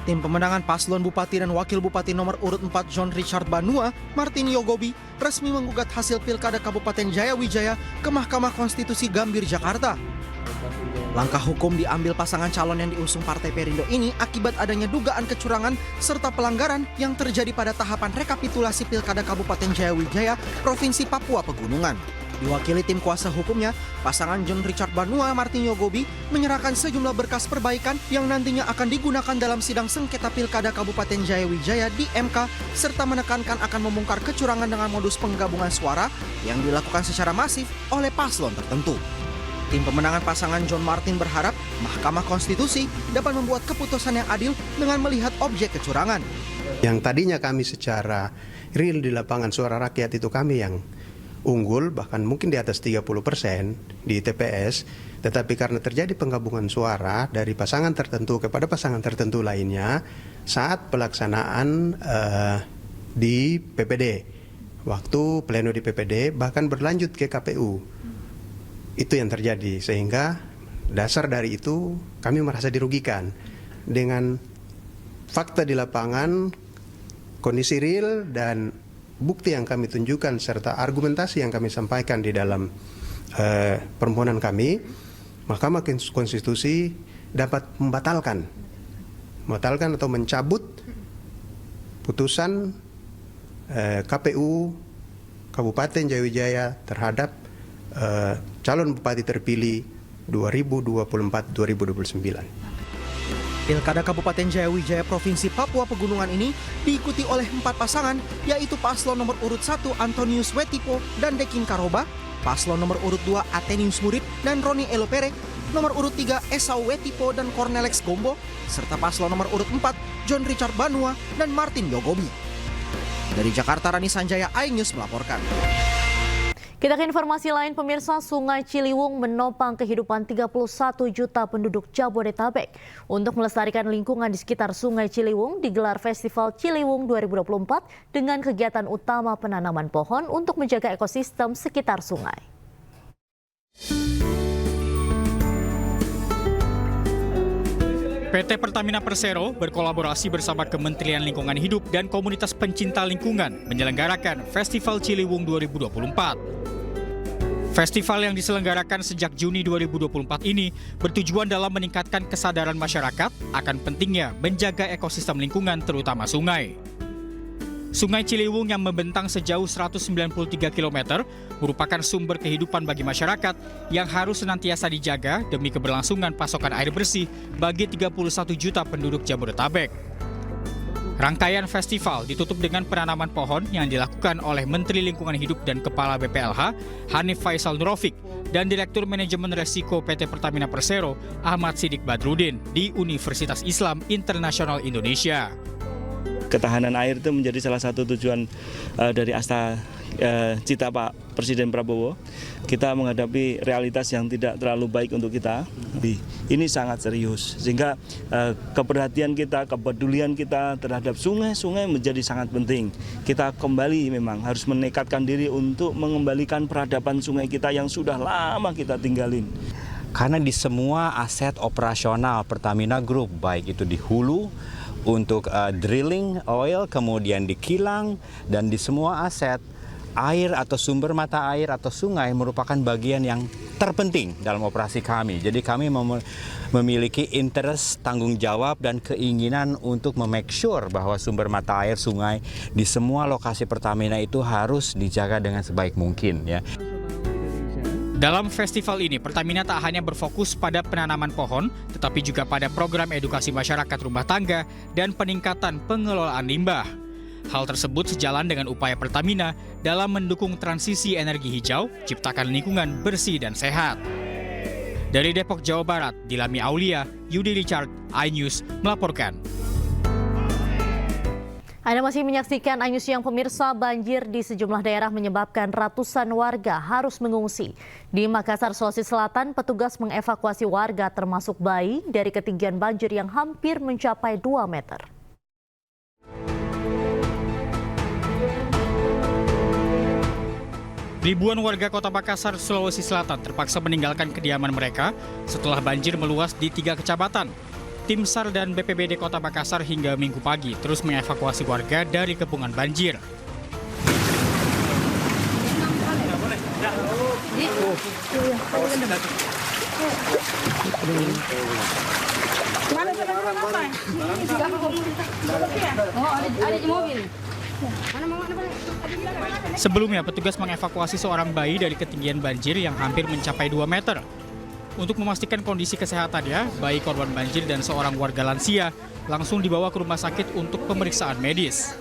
Tim pemenangan paslon Bupati dan Wakil Bupati nomor urut 4 John Richard Banua, Martin Yogobi, resmi menggugat hasil Pilkada Kabupaten Jayawijaya ke Mahkamah Konstitusi Gambir, Jakarta. Langkah hukum diambil pasangan calon yang diusung Partai Perindo ini akibat adanya dugaan kecurangan serta pelanggaran yang terjadi pada tahapan rekapitulasi Pilkada Kabupaten Jayawijaya, Provinsi Papua Pegunungan. Diwakili tim kuasa hukumnya, pasangan John Richard Banua Martin Yogobi menyerahkan sejumlah berkas perbaikan yang nantinya akan digunakan dalam sidang sengketa Pilkada Kabupaten Jayawijaya di MK, serta menekankan akan membongkar kecurangan dengan modus penggabungan suara yang dilakukan secara masif oleh paslon tertentu. Tim pemenangan pasangan John Martin berharap Mahkamah Konstitusi dapat membuat keputusan yang adil dengan melihat objek kecurangan. Yang tadinya kami secara real di lapangan suara rakyat itu kami yang unggul, bahkan mungkin di atas 30% di TPS, tetapi karena terjadi penggabungan suara dari pasangan tertentu kepada pasangan tertentu lainnya saat pelaksanaan di PPD, waktu pleno di PPD bahkan berlanjut ke KPU. Itu yang terjadi, sehingga dasar dari itu kami merasa dirugikan dengan fakta di lapangan, kondisi real dan bukti yang kami tunjukkan serta argumentasi yang kami sampaikan di dalam permohonan kami. Mahkamah Konstitusi dapat membatalkan atau mencabut putusan KPU Kabupaten Jayawijaya terhadap calon bupati terpilih 2024-2029. Pilkada Kabupaten Jayawijaya Provinsi Papua Pegunungan ini diikuti oleh 4 pasangan, yaitu paslon nomor urut 1 Antonius Wetipo dan Dekin Karoba, paslon nomor urut 2 Athenius Murid dan Roni Elopere, nomor urut 3 Esau Wetipo dan Cornelex Gombo, serta paslon nomor urut 4 John Richard Banua dan Martin Yogobi. Dari Jakarta, Rani Sanjaya, iNews melaporkan. Kita ke informasi lain, pemirsa. Sungai Ciliwung menopang kehidupan 31 juta penduduk Jabodetabek. Untuk melestarikan lingkungan di sekitar Sungai Ciliwung, digelar Festival Ciliwung 2024 dengan kegiatan utama penanaman pohon untuk menjaga ekosistem sekitar sungai. PT Pertamina Persero berkolaborasi bersama Kementerian Lingkungan Hidup dan komunitas pencinta lingkungan menyelenggarakan Festival Ciliwung 2024. Festival yang diselenggarakan sejak Juni 2024 ini bertujuan dalam meningkatkan kesadaran masyarakat akan pentingnya menjaga ekosistem lingkungan terutama sungai. Sungai Ciliwung yang membentang sejauh 193 km merupakan sumber kehidupan bagi masyarakat yang harus senantiasa dijaga demi keberlangsungan pasokan air bersih bagi 31 juta penduduk Jabodetabek. Rangkaian festival ditutup dengan penanaman pohon yang dilakukan oleh Menteri Lingkungan Hidup dan Kepala BPLH Hanif Faisal Nurofik dan Direktur Manajemen Resiko PT Pertamina Persero Ahmad Sidik Badrudin di Universitas Islam Internasional Indonesia. Ketahanan air itu menjadi salah satu tujuan dari cita Pak Presiden Prabowo. Kita menghadapi realitas yang tidak terlalu baik untuk kita. Ini sangat serius, sehingga keperhatian kita, kepedulian kita terhadap sungai-sungai menjadi sangat penting. Kita kembali memang harus menekatkan diri untuk mengembalikan peradaban sungai kita yang sudah lama kita tinggalin. Karena di semua aset operasional Pertamina Group, baik itu di hulu, untuk drilling oil, kemudian di kilang, dan di semua aset, air atau sumber mata air atau sungai merupakan bagian yang terpenting dalam operasi kami. Jadi kami memiliki interest, tanggung jawab, dan keinginan untuk memake sure bahwa sumber mata air sungai di semua lokasi Pertamina itu harus dijaga dengan sebaik mungkin, ya. Dalam festival ini, Pertamina tak hanya berfokus pada penanaman pohon, tetapi juga pada program edukasi masyarakat rumah tangga dan peningkatan pengelolaan limbah. Hal tersebut sejalan dengan upaya Pertamina dalam mendukung transisi energi hijau, ciptakan lingkungan bersih dan sehat. Dari Depok, Jawa Barat, Dilami Aulia, Yudi Richard, iNews melaporkan. Anda masih menyaksikan iNews Siang pemirsa. Banjir di sejumlah daerah menyebabkan ratusan warga harus mengungsi. Di Makassar, Sulawesi Selatan, petugas mengevakuasi warga termasuk bayi dari ketinggian banjir yang hampir mencapai 2 meter. Ribuan warga Kota Makassar, Sulawesi Selatan terpaksa meninggalkan kediaman mereka setelah banjir meluas di 3 kecamatan. Tim SAR dan BPBD Kota Makassar hingga Minggu pagi terus mengevakuasi warga dari kepungan banjir. Sebelumnya, petugas mengevakuasi seorang bayi dari ketinggian banjir yang hampir mencapai 2 meter. Untuk memastikan kondisi kesehatannya, bayi korban banjir dan seorang warga lansia langsung dibawa ke rumah sakit untuk pemeriksaan medis.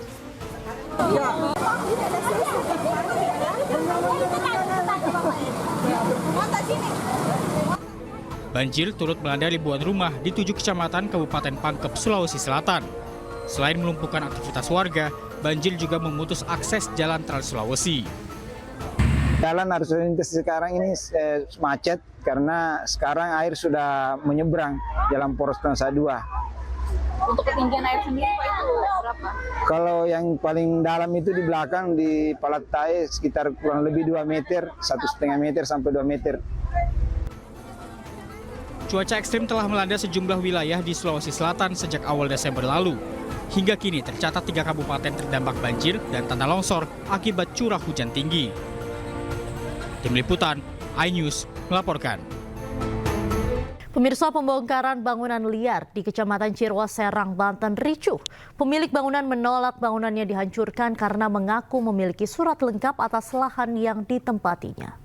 Banjir turut melanda ribuan rumah di 7 kecamatan Kabupaten Pangkep, Sulawesi Selatan. Selain melumpuhkan aktivitas warga, banjir juga memutus akses jalan Trans Sulawesi. Jalan arus lintas sekarang ini macet karena sekarang air sudah menyeberang jalan poros Nusa Dua. Untuk ketinggian air sendiri Pak, itu berapa? Kalau yang paling dalam itu di belakang di Palatai sekitar kurang lebih 2 meter, 1,5 meter sampai 2 meter. Cuaca ekstrim telah melanda sejumlah wilayah di Sulawesi Selatan sejak awal Desember lalu. Hingga kini tercatat 3 kabupaten terdampak banjir dan tanah longsor akibat curah hujan tinggi. Tim Liputan, iNews melaporkan. Pemirsa, pembongkaran bangunan liar di Kecamatan Cirwas, Serang, Banten ricuh. Pemilik bangunan menolak bangunannya dihancurkan karena mengaku memiliki surat lengkap atas lahan yang ditempatinya.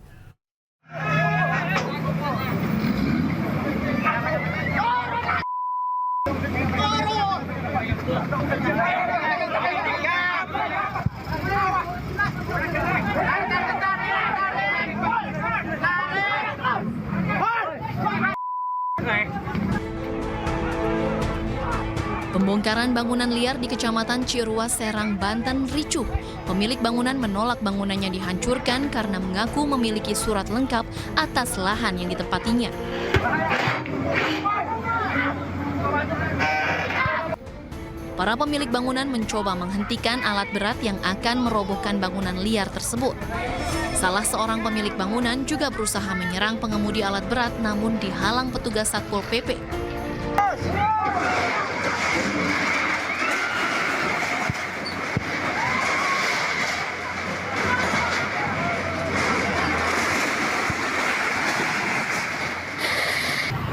Pembongkaran bangunan liar di Kecamatan Cirwas, Serang, Banten ricuh. Pemilik bangunan menolak bangunannya dihancurkan karena mengaku memiliki surat lengkap atas lahan yang ditempatinya. Para pemilik bangunan mencoba menghentikan alat berat yang akan merobohkan bangunan liar tersebut. Salah seorang pemilik bangunan juga berusaha menyerang pengemudi alat berat namun dihalang petugas Satpol PP.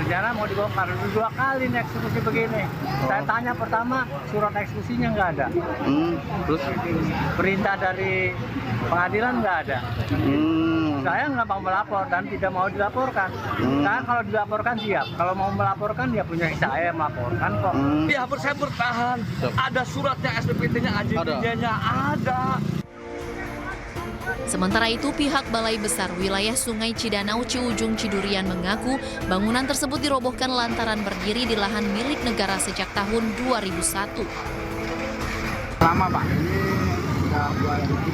Rencana mau dibongkar 2 kali nih eksekusi begini. Saya tanya pertama, surat eksekusinya nggak ada. Terus Perintah dari pengadilan nggak ada. Saya nggak mau melapor dan tidak mau dilaporkan. Saya kalau dilaporkan siap. Kalau mau melaporkan ya punya saya melaporkan kok. Ya, saya bertahan. Ada suratnya, SPPT-nya, AJDJ-nya ada. Sementara itu, pihak Balai Besar Wilayah Sungai Cidanau Ciujung Cidurian mengaku bangunan tersebut dirobohkan lantaran berdiri di lahan milik negara sejak tahun 2001. Lama Pak, ini sudah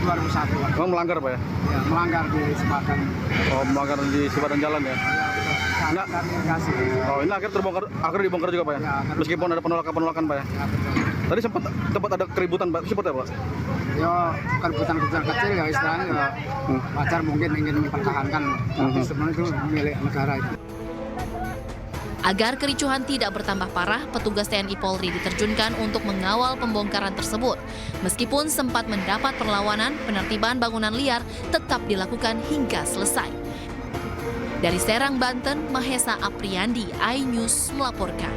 2001. Memang melanggar Pak ya? Ya, melanggar di sepadan. Oh, melanggar di sepadan jalan ya? Enggak. Oh, ini akhirnya dibongkar juga Pak ya? Meskipun ada penolakan Pak ya? Tadi sempat ada keributan Pak, seperti apa? Ya, keributan kecil ya istilahnya ya. Wajar mungkin ingin mempertahankan, tapi sebenarnya itu milik negara itu. Agar kericuhan tidak bertambah parah, petugas TNI Polri diterjunkan untuk mengawal pembongkaran tersebut. Meskipun sempat mendapat perlawanan, penertiban bangunan liar tetap dilakukan hingga selesai. Dari Serang, Banten, Mahesa Apriandi, iNews melaporkan.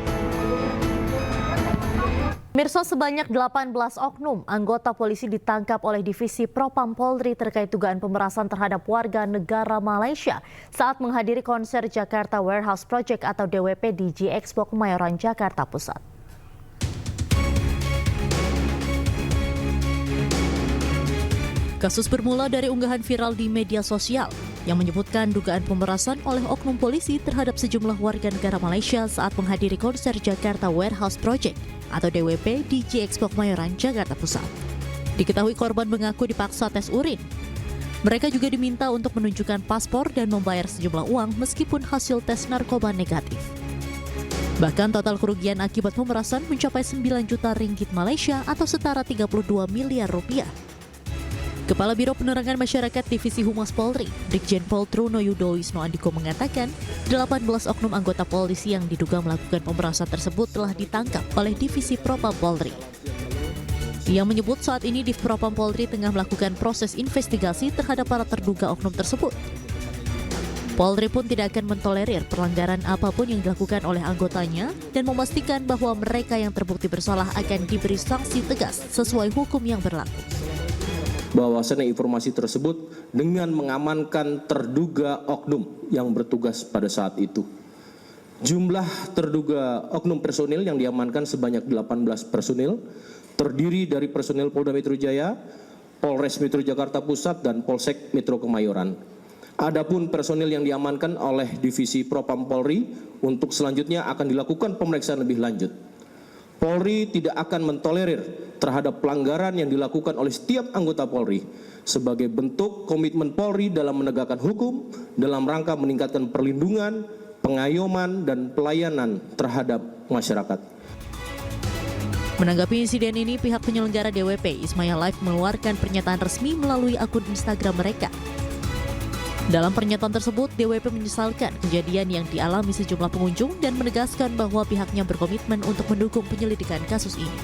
Mirsa, sebanyak 18 oknum anggota polisi ditangkap oleh Divisi Propam Polri terkait dugaan pemerasan terhadap warga negara Malaysia saat menghadiri konser Jakarta Warehouse Project atau DWP di G-Expo Kemayoran, Jakarta Pusat. Kasus bermula dari unggahan viral di media sosial yang menyebutkan dugaan pemerasan oleh oknum polisi terhadap sejumlah warga negara Malaysia saat menghadiri konser Jakarta Warehouse Project atau DWP di G-Expo Kemayoran, Jakarta Pusat. Diketahui korban mengaku dipaksa tes urin. Mereka juga diminta untuk menunjukkan paspor dan membayar sejumlah uang meskipun hasil tes narkoba negatif. Bahkan total kerugian akibat pemerasan mencapai 9 juta ringgit Malaysia atau setara 32 miliar rupiah. Kepala Biro Penerangan Masyarakat Divisi Humas Polri, Brigjen Pol Truno Yudo Wisno Andiko mengatakan, 18 oknum anggota polisi yang diduga melakukan pemerasan tersebut telah ditangkap oleh Divisi Propam Polri. Ia menyebut saat ini Div Propam Polri tengah melakukan proses investigasi terhadap para terduga oknum tersebut. Polri pun tidak akan mentolerir pelanggaran apapun yang dilakukan oleh anggotanya dan memastikan bahwa mereka yang terbukti bersalah akan diberi sanksi tegas sesuai hukum yang berlaku. Bahwasannya informasi tersebut dengan mengamankan terduga oknum yang bertugas pada saat itu. Jumlah terduga oknum personil yang diamankan sebanyak 18 personil, terdiri dari personil Polda Metro Jaya, Polres Metro Jakarta Pusat, dan Polsek Metro Kemayoran. Adapun personil yang diamankan oleh Divisi Propam Polri untuk selanjutnya akan dilakukan pemeriksaan lebih lanjut. Polri tidak akan mentolerir terhadap pelanggaran yang dilakukan oleh setiap anggota Polri sebagai bentuk komitmen Polri dalam menegakkan hukum dalam rangka meningkatkan perlindungan, pengayoman, dan pelayanan terhadap masyarakat. Menanggapi insiden ini, pihak penyelenggara DWP Ismaya Live mengeluarkan pernyataan resmi melalui akun Instagram mereka. Dalam pernyataan tersebut, DWP menyesalkan kejadian yang dialami sejumlah pengunjung dan menegaskan bahwa pihaknya berkomitmen untuk mendukung penyelidikan kasus ini.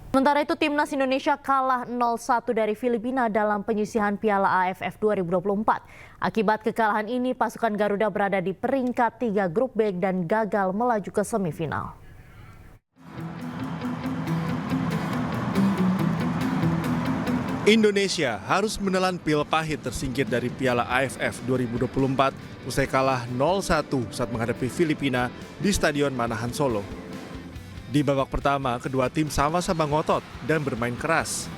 Sementara itu, Timnas Indonesia kalah 0-1 dari Filipina dalam penyisihan Piala AFF 2024. Akibat kekalahan ini, pasukan Garuda berada di peringkat 3 grup B dan gagal melaju ke semifinal. Indonesia harus menelan pil pahit tersingkir dari Piala AFF 2024 usai kalah 0-1 saat menghadapi Filipina di Stadion Manahan Solo. Di babak pertama, kedua tim sama-sama ngotot dan bermain keras.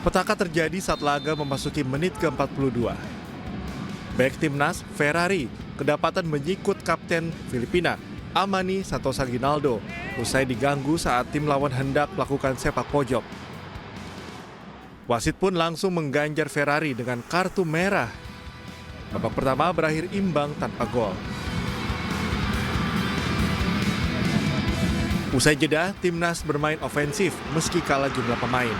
Petaka terjadi saat laga memasuki menit ke-42. Bek timnas Ferrari kedapatan menyikut kapten Filipina Amani Santosa Ginaldo usai diganggu saat tim lawan hendak melakukan sepak pojok. Wasit pun langsung mengganjar Ferrari dengan kartu merah. Babak pertama berakhir imbang tanpa gol. Usai jeda, timnas bermain ofensif meski kalah jumlah pemain.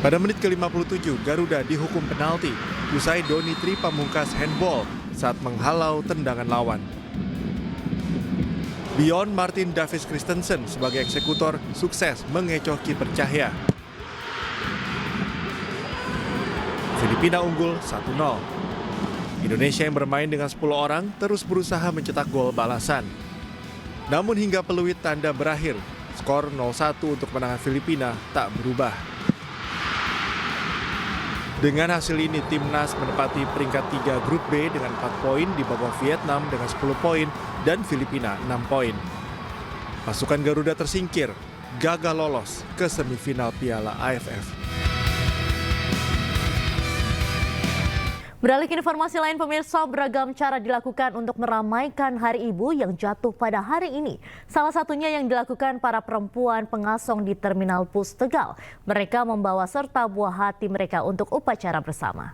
Pada menit ke-57, Garuda dihukum penalti usai Doni Tri Pamungkas handball saat menghalau tendangan lawan. Beyond Martin Davis Christensen sebagai eksekutor sukses mengecoh kiper Cahya. Filipina unggul 1-0. Indonesia yang bermain dengan 10 orang terus berusaha mencetak gol balasan. Namun hingga peluit tanda berakhir, skor 0-1 untuk kemenangan Filipina tak berubah. Dengan hasil ini, timnas menempati peringkat 3 grup B dengan 4 poin di bawah Vietnam dengan 10 poin dan Filipina 6 poin. Pasukan Garuda tersingkir, gagal lolos ke semifinal Piala AFF. Beralih ke informasi lain, pemirsa, beragam cara dilakukan untuk meramaikan Hari Ibu yang jatuh pada hari ini. Salah satunya yang dilakukan para perempuan pengasong di Terminal Bus Tegal. Mereka membawa serta buah hati mereka untuk upacara bersama.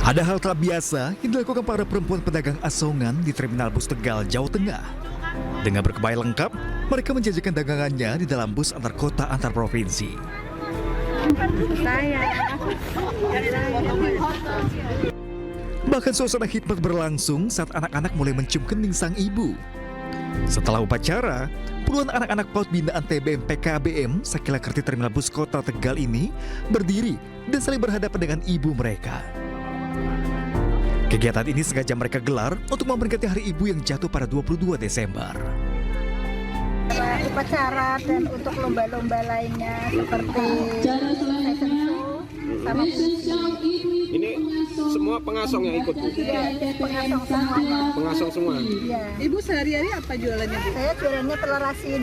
Ada hal tak biasa yang dilakukan para perempuan pedagang asongan di Terminal Bus Tegal, Jawa Tengah. Dengan berkebaya lengkap, mereka menjajakan dagangannya di dalam bus antar kota antar provinsi. Bahkan suasana khidmat berlangsung saat anak-anak mulai mencium kening sang ibu. Setelah upacara, puluhan anak-anak PAUD binaan TBM PKBM Sakila Kerti Terminal Bus Kota Tegal ini berdiri dan saling berhadapan dengan ibu mereka. Kegiatan ini sengaja mereka gelar untuk memperingati Hari Ibu yang jatuh pada 22 Desember. Upacara dan untuk lomba-lomba lainnya seperti fashion show sama ini semua pengasong yang ikut, Bu? Iya, pengasong semuanya. Pengasong semua? Iya. Ibu sehari-hari apa jualannya, Bu? Saya jualannya telur asin.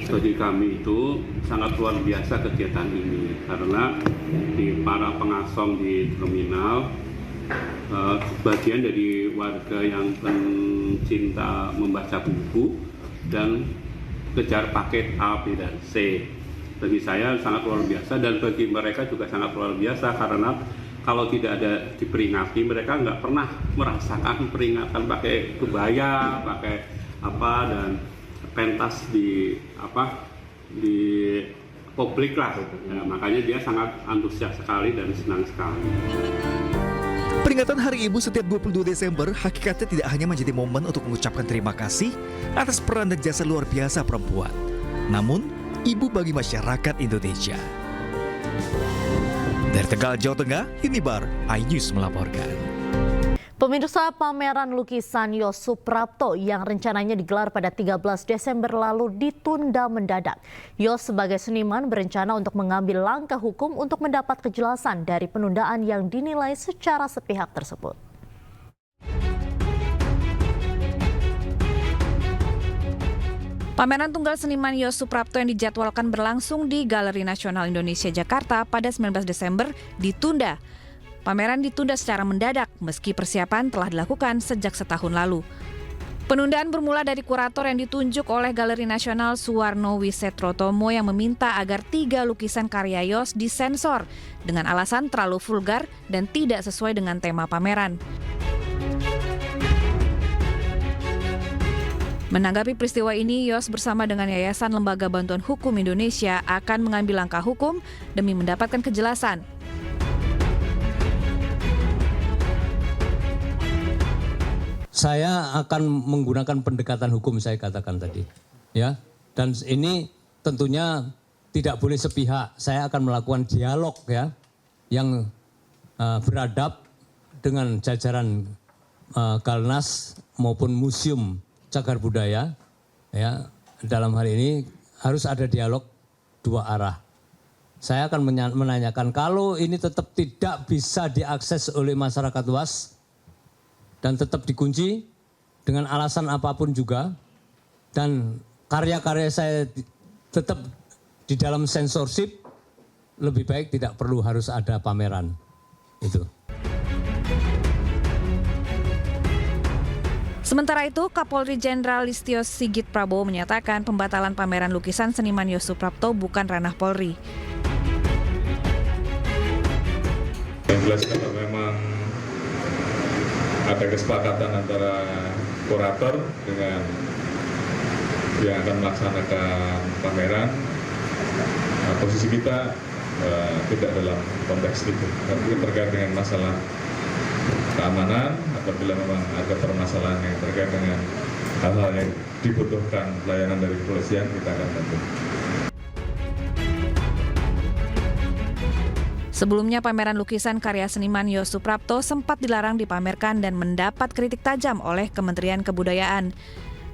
Bagi kami itu sangat luar biasa kegiatan ini karena di para pengasong di terminal bagian dari warga yang pencinta membaca buku dan kejar paket A, B, dan C. Bagi saya sangat luar biasa dan bagi mereka juga sangat luar biasa karena kalau tidak ada diperingati mereka nggak pernah merasakan peringatan pakai kebaya, pakai apa dan pentas di publik lah. Ya, makanya dia sangat antusias sekali dan senang sekali. Peringatan Hari Ibu setiap 22 Desember hakikatnya tidak hanya menjadi momen untuk mengucapkan terima kasih atas peran dan jasa luar biasa perempuan, namun ibu bagi masyarakat Indonesia. Dari Tegal, Jawa Tengah, Hinibar, iNews melaporkan. Pemirsa, pameran lukisan Yos Suprapto yang rencananya digelar pada 13 Desember lalu ditunda mendadak. Yos sebagai seniman berencana untuk mengambil langkah hukum untuk mendapat kejelasan dari penundaan yang dinilai secara sepihak tersebut. Pameran tunggal seniman Yos Suprapto yang dijadwalkan berlangsung di Galeri Nasional Indonesia Jakarta pada 19 Desember ditunda. Pameran ditunda secara mendadak meski persiapan telah dilakukan sejak setahun lalu. Penundaan bermula dari kurator yang ditunjuk oleh Galeri Nasional Suwarno Wisetrotomo yang meminta agar 3 lukisan karya Yos disensor dengan alasan terlalu vulgar dan tidak sesuai dengan tema pameran. Menanggapi peristiwa ini, Yos bersama dengan Yayasan Lembaga Bantuan Hukum Indonesia akan mengambil langkah hukum demi mendapatkan kejelasan. Saya akan menggunakan pendekatan hukum, saya katakan tadi, ya. Dan ini tentunya tidak boleh sepihak. Saya akan melakukan dialog, ya, yang beradab dengan jajaran Galnas maupun Museum Cagar Budaya, ya. Dalam hal ini harus ada dialog dua arah. Saya akan menanyakan kalau ini tetap tidak bisa diakses oleh masyarakat luas dan tetap dikunci dengan alasan apapun juga, dan karya-karya saya tetap di dalam sensorship, lebih baik tidak perlu harus ada pameran. Itu. Sementara itu, Kapolri Jenderal Listio Sigit Prabowo menyatakan pembatalan pameran lukisan seniman Yos Suprapto bukan ranah Polri. Yang jelas kalau memang ada kesepakatan antara kurator dengan yang akan melaksanakan pameran. Posisi kita tidak dalam konteks itu, tapi terkait dengan masalah keamanan. Apabila memang ada permasalahan yang terkait dengan hal-hal yang dibutuhkan pelayanan dari kepolisian, kita akan bantu. Sebelumnya, pameran lukisan karya seniman Yo Suprapto sempat dilarang dipamerkan dan mendapat kritik tajam oleh Kementerian Kebudayaan.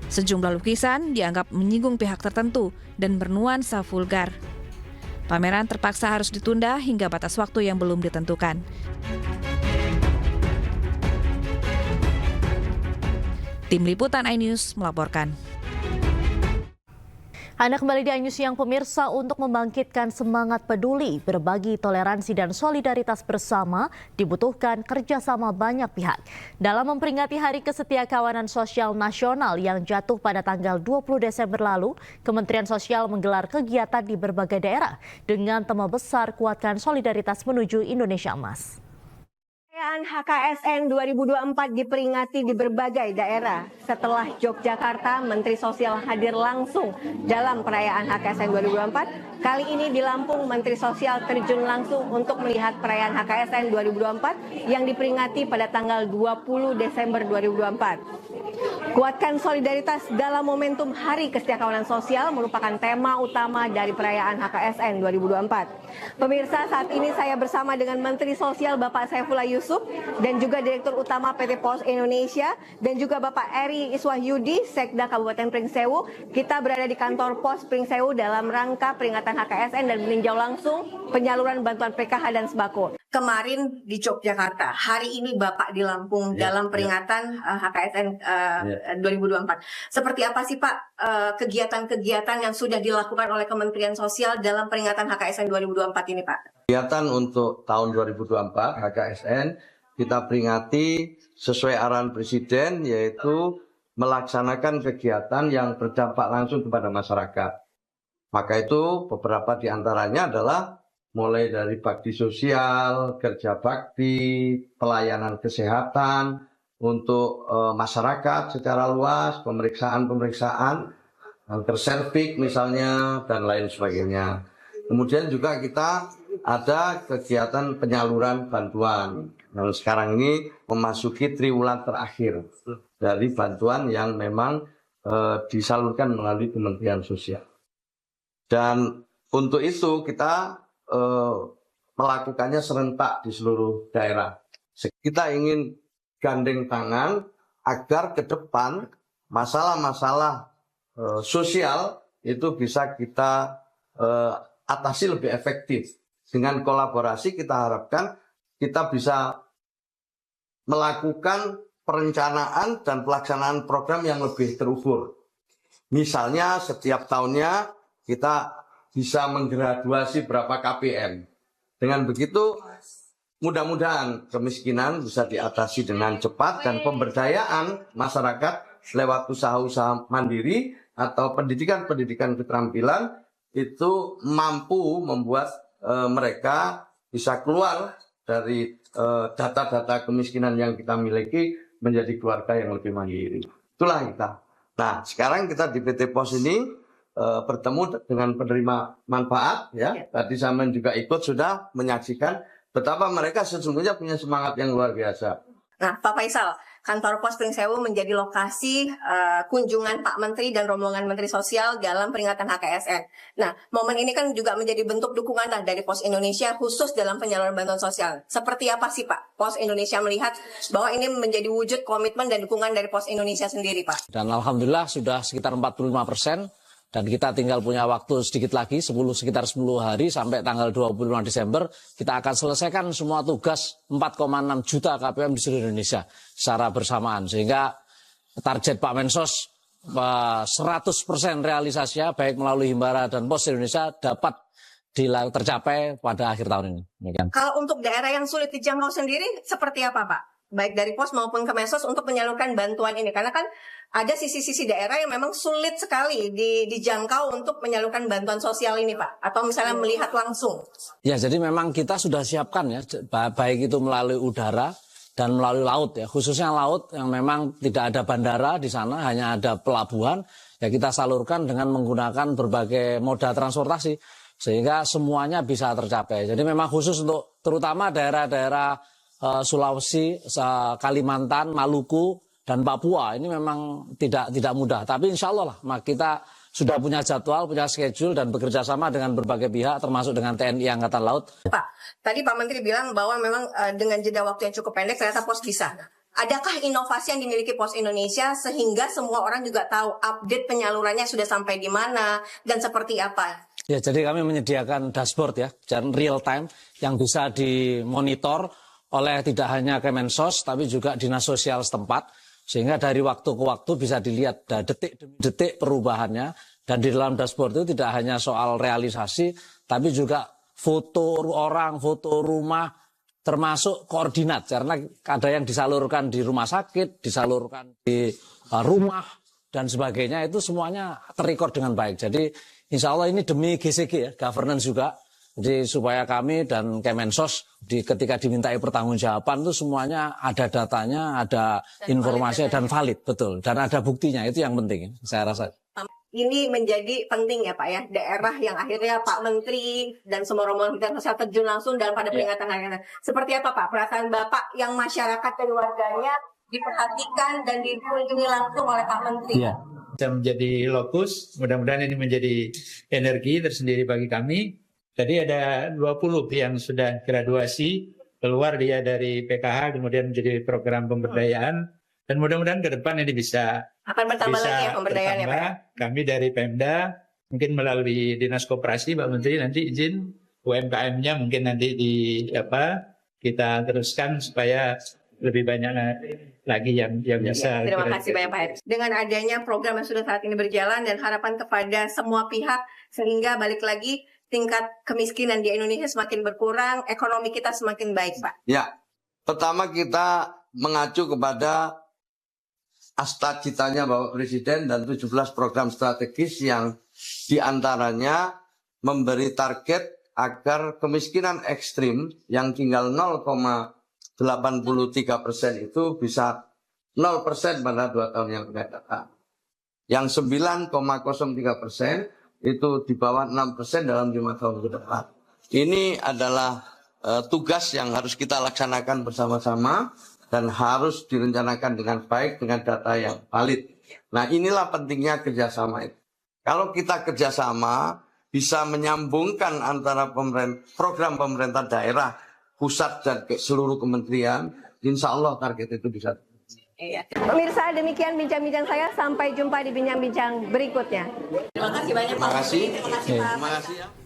Sejumlah lukisan dianggap menyinggung pihak tertentu dan bernuansa vulgar. Pameran terpaksa harus ditunda hingga batas waktu yang belum ditentukan. Tim Liputan iNews melaporkan. Anda kembali di iNews Siang pemirsa. Untuk membangkitkan semangat peduli, berbagi, toleransi, dan solidaritas bersama dibutuhkan kerjasama banyak pihak. Dalam memperingati Hari Kesetiakawanan Sosial Nasional yang jatuh pada tanggal 20 Desember lalu, Kementerian Sosial menggelar kegiatan di berbagai daerah dengan tema besar Kuatkan Solidaritas Menuju Indonesia Emas. Perayaan HKSN 2024 diperingati di berbagai daerah. Setelah Yogyakarta, Menteri Sosial hadir langsung dalam perayaan HKSN 2024. Kali ini di Lampung, Menteri Sosial terjun langsung untuk melihat perayaan HKSN 2024 yang diperingati pada tanggal 20 Desember 2024. Kuatkan solidaritas dalam momentum Hari Kesetiakawanan Sosial merupakan tema utama dari perayaan HKSN 2024. Pemirsa, saat ini saya bersama dengan Menteri Sosial Bapak Saifullah Yusuf dan juga Direktur Utama PT Pos Indonesia dan juga Bapak Eri Iswahyudi, Sekda Kabupaten Pringsewu. Kita berada di kantor Pos Pringsewu dalam rangka peringatan HKSN dan meninjau langsung penyaluran bantuan PKH dan sembako. Kemarin di Yogyakarta, hari ini Bapak di Lampung dalam peringatan HKSN 2024. Seperti apa sih Pak kegiatan-kegiatan yang sudah dilakukan oleh Kementerian Sosial dalam peringatan HKSN 2024 ini Pak? Kegiatan untuk tahun 2024 HKSN kita peringati sesuai arahan Presiden, yaitu melaksanakan kegiatan yang berdampak langsung kepada masyarakat. Maka itu beberapa di antaranya adalah mulai dari bakti sosial, kerja bakti, pelayanan kesehatan untuk masyarakat secara luas, pemeriksaan-pemeriksaan, kanker serviks misalnya, dan lain sebagainya. Kemudian juga kita ada kegiatan penyaluran bantuan. Nah, sekarang ini memasuki triwulan terakhir dari bantuan yang memang disalurkan melalui Kementerian Sosial. Dan untuk itu kita melakukannya serentak di seluruh daerah. Kita ingin gandeng tangan agar ke depan masalah-masalah sosial itu bisa kita atasi lebih efektif. Dengan kolaborasi kita harapkan kita bisa melakukan perencanaan dan pelaksanaan program yang lebih terukur. Misalnya setiap tahunnya kita bisa menggraduasi berapa KPM. Dengan begitu, mudah-mudahan kemiskinan bisa diatasi dengan cepat dan pemberdayaan masyarakat lewat usaha-usaha mandiri atau pendidikan-pendidikan keterampilan itu mampu membuat mereka bisa keluar dari data-data kemiskinan yang kita miliki menjadi keluarga yang lebih mandiri. Itulah kita. Nah, sekarang kita di PT Pos ini bertemu dengan penerima manfaat, ya. Tadi saya juga ikut sudah menyaksikan betapa mereka sesungguhnya punya semangat yang luar biasa. Nah, Pak Faisal, kantor Pos Pringsewu menjadi lokasi kunjungan Pak Menteri dan rombongan Menteri Sosial dalam peringatan HKSN. Nah, momen ini kan juga menjadi bentuk dukungan dari Pos Indonesia khusus dalam penyaluran bantuan sosial. Seperti apa sih Pak Pos Indonesia melihat bahwa ini menjadi wujud komitmen dan dukungan dari Pos Indonesia sendiri Pak? Dan alhamdulillah sudah sekitar 45%. Dan kita tinggal punya waktu sedikit lagi, sekitar 10 hari sampai tanggal 25 Desember, kita akan selesaikan semua tugas 4,6 juta KPM di seluruh Indonesia secara bersamaan. Sehingga target Pak Mensos 100% realisasinya, baik melalui Himbara dan Pos Indonesia, dapat tercapai pada akhir tahun ini. Demikian. Kalau untuk daerah yang sulit dijangkau sendiri, seperti apa Pak? Baik dari Pos maupun Kemensos untuk menyalurkan bantuan ini. Karena kan ada sisi-sisi daerah yang memang sulit sekali dijangkau untuk menyalurkan bantuan sosial ini Pak. Atau misalnya melihat langsung. Ya, jadi memang kita sudah siapkan ya, baik itu melalui udara dan melalui laut ya. Khususnya laut yang memang tidak ada bandara di sana, hanya ada pelabuhan. ya kita salurkan dengan menggunakan berbagai moda transportasi sehingga semuanya bisa tercapai. Jadi memang khusus untuk terutama daerah-daerah Sulawesi, Kalimantan, Maluku, dan Papua ini memang tidak mudah. Tapi insya Allah lah kita sudah punya jadwal, punya schedule dan bekerja sama dengan berbagai pihak termasuk dengan TNI Angkatan Laut. Pak, tadi Pak Menteri bilang bahwa memang dengan jeda waktu yang cukup pendek ternyata pos bisa. Adakah inovasi yang dimiliki Pos Indonesia sehingga semua orang juga tahu update penyalurannya sudah sampai di mana dan seperti apa? Ya, jadi kami menyediakan dashboard ya, dan real time yang bisa dimonitor oleh tidak hanya Kemensos tapi juga dinas sosial setempat. Sehingga dari waktu ke waktu bisa dilihat detik demi detik perubahannya. Dan di dalam dashboard itu tidak hanya soal realisasi, tapi juga foto orang, foto rumah, termasuk koordinat. Karena ada yang disalurkan di rumah sakit, disalurkan di rumah, dan sebagainya. Itu semuanya terrecord dengan baik. Jadi insya Allah ini demi GCG ya, governance juga. Jadi supaya kami dan Kemensos ketika dimintai pertanggungjawaban itu semuanya ada datanya, ada informasinya dan valid, betul. Dan ada buktinya, itu yang penting saya rasa. Ini menjadi penting ya Pak ya, daerah yang akhirnya Pak Menteri dan semua rombongan kita sosial terjun langsung dalam pada peringatan hari ini. Seperti apa Pak perasaan Bapak yang masyarakat dan warganya diperhatikan dan dikunjungi langsung oleh Pak Menteri? Iya. Bisa menjadi lokus, mudah-mudahan ini menjadi energi tersendiri bagi kami. Tadi ada 20 yang sudah graduasi, keluar dia dari PKH, kemudian menjadi program pemberdayaan. Dan mudah-mudahan ke depan ini bisa bertambah lagi ya pemberdayaannya Pak ya? Kami dari Pemda, mungkin melalui Dinas Koperasi, Pak Menteri nanti izin UMKM-nya mungkin nanti kita teruskan supaya lebih banyak lagi yang bisa. Terima kasih banyak Pak Heri. Dengan adanya program yang sudah saat ini berjalan dan harapan kepada semua pihak sehingga balik lagi tingkat kemiskinan di Indonesia semakin berkurang, ekonomi kita semakin baik, Pak. Ya, pertama kita mengacu kepada cita-citanya Bapak Presiden dan 17 program strategis yang diantaranya memberi target agar kemiskinan ekstrim yang tinggal 0,83% itu bisa 0% pada 2 tahun yang akan datang. Yang 9,03% itu di bawah 6% dalam 5 tahun ke depan. Ini adalah tugas yang harus kita laksanakan bersama-sama dan harus direncanakan dengan baik dengan data yang valid. Nah inilah pentingnya kerjasama itu. Kalau kita kerjasama bisa menyambungkan antara program pemerintah daerah, pusat dan seluruh kementerian, insya Allah target itu bisa. Iya. Pemirsa, demikian bincang-bincang saya. Sampai jumpa di bincang-bincang berikutnya. Terima kasih banyak Pak. Terima kasih. Terima kasih Pak. Terima kasih ya.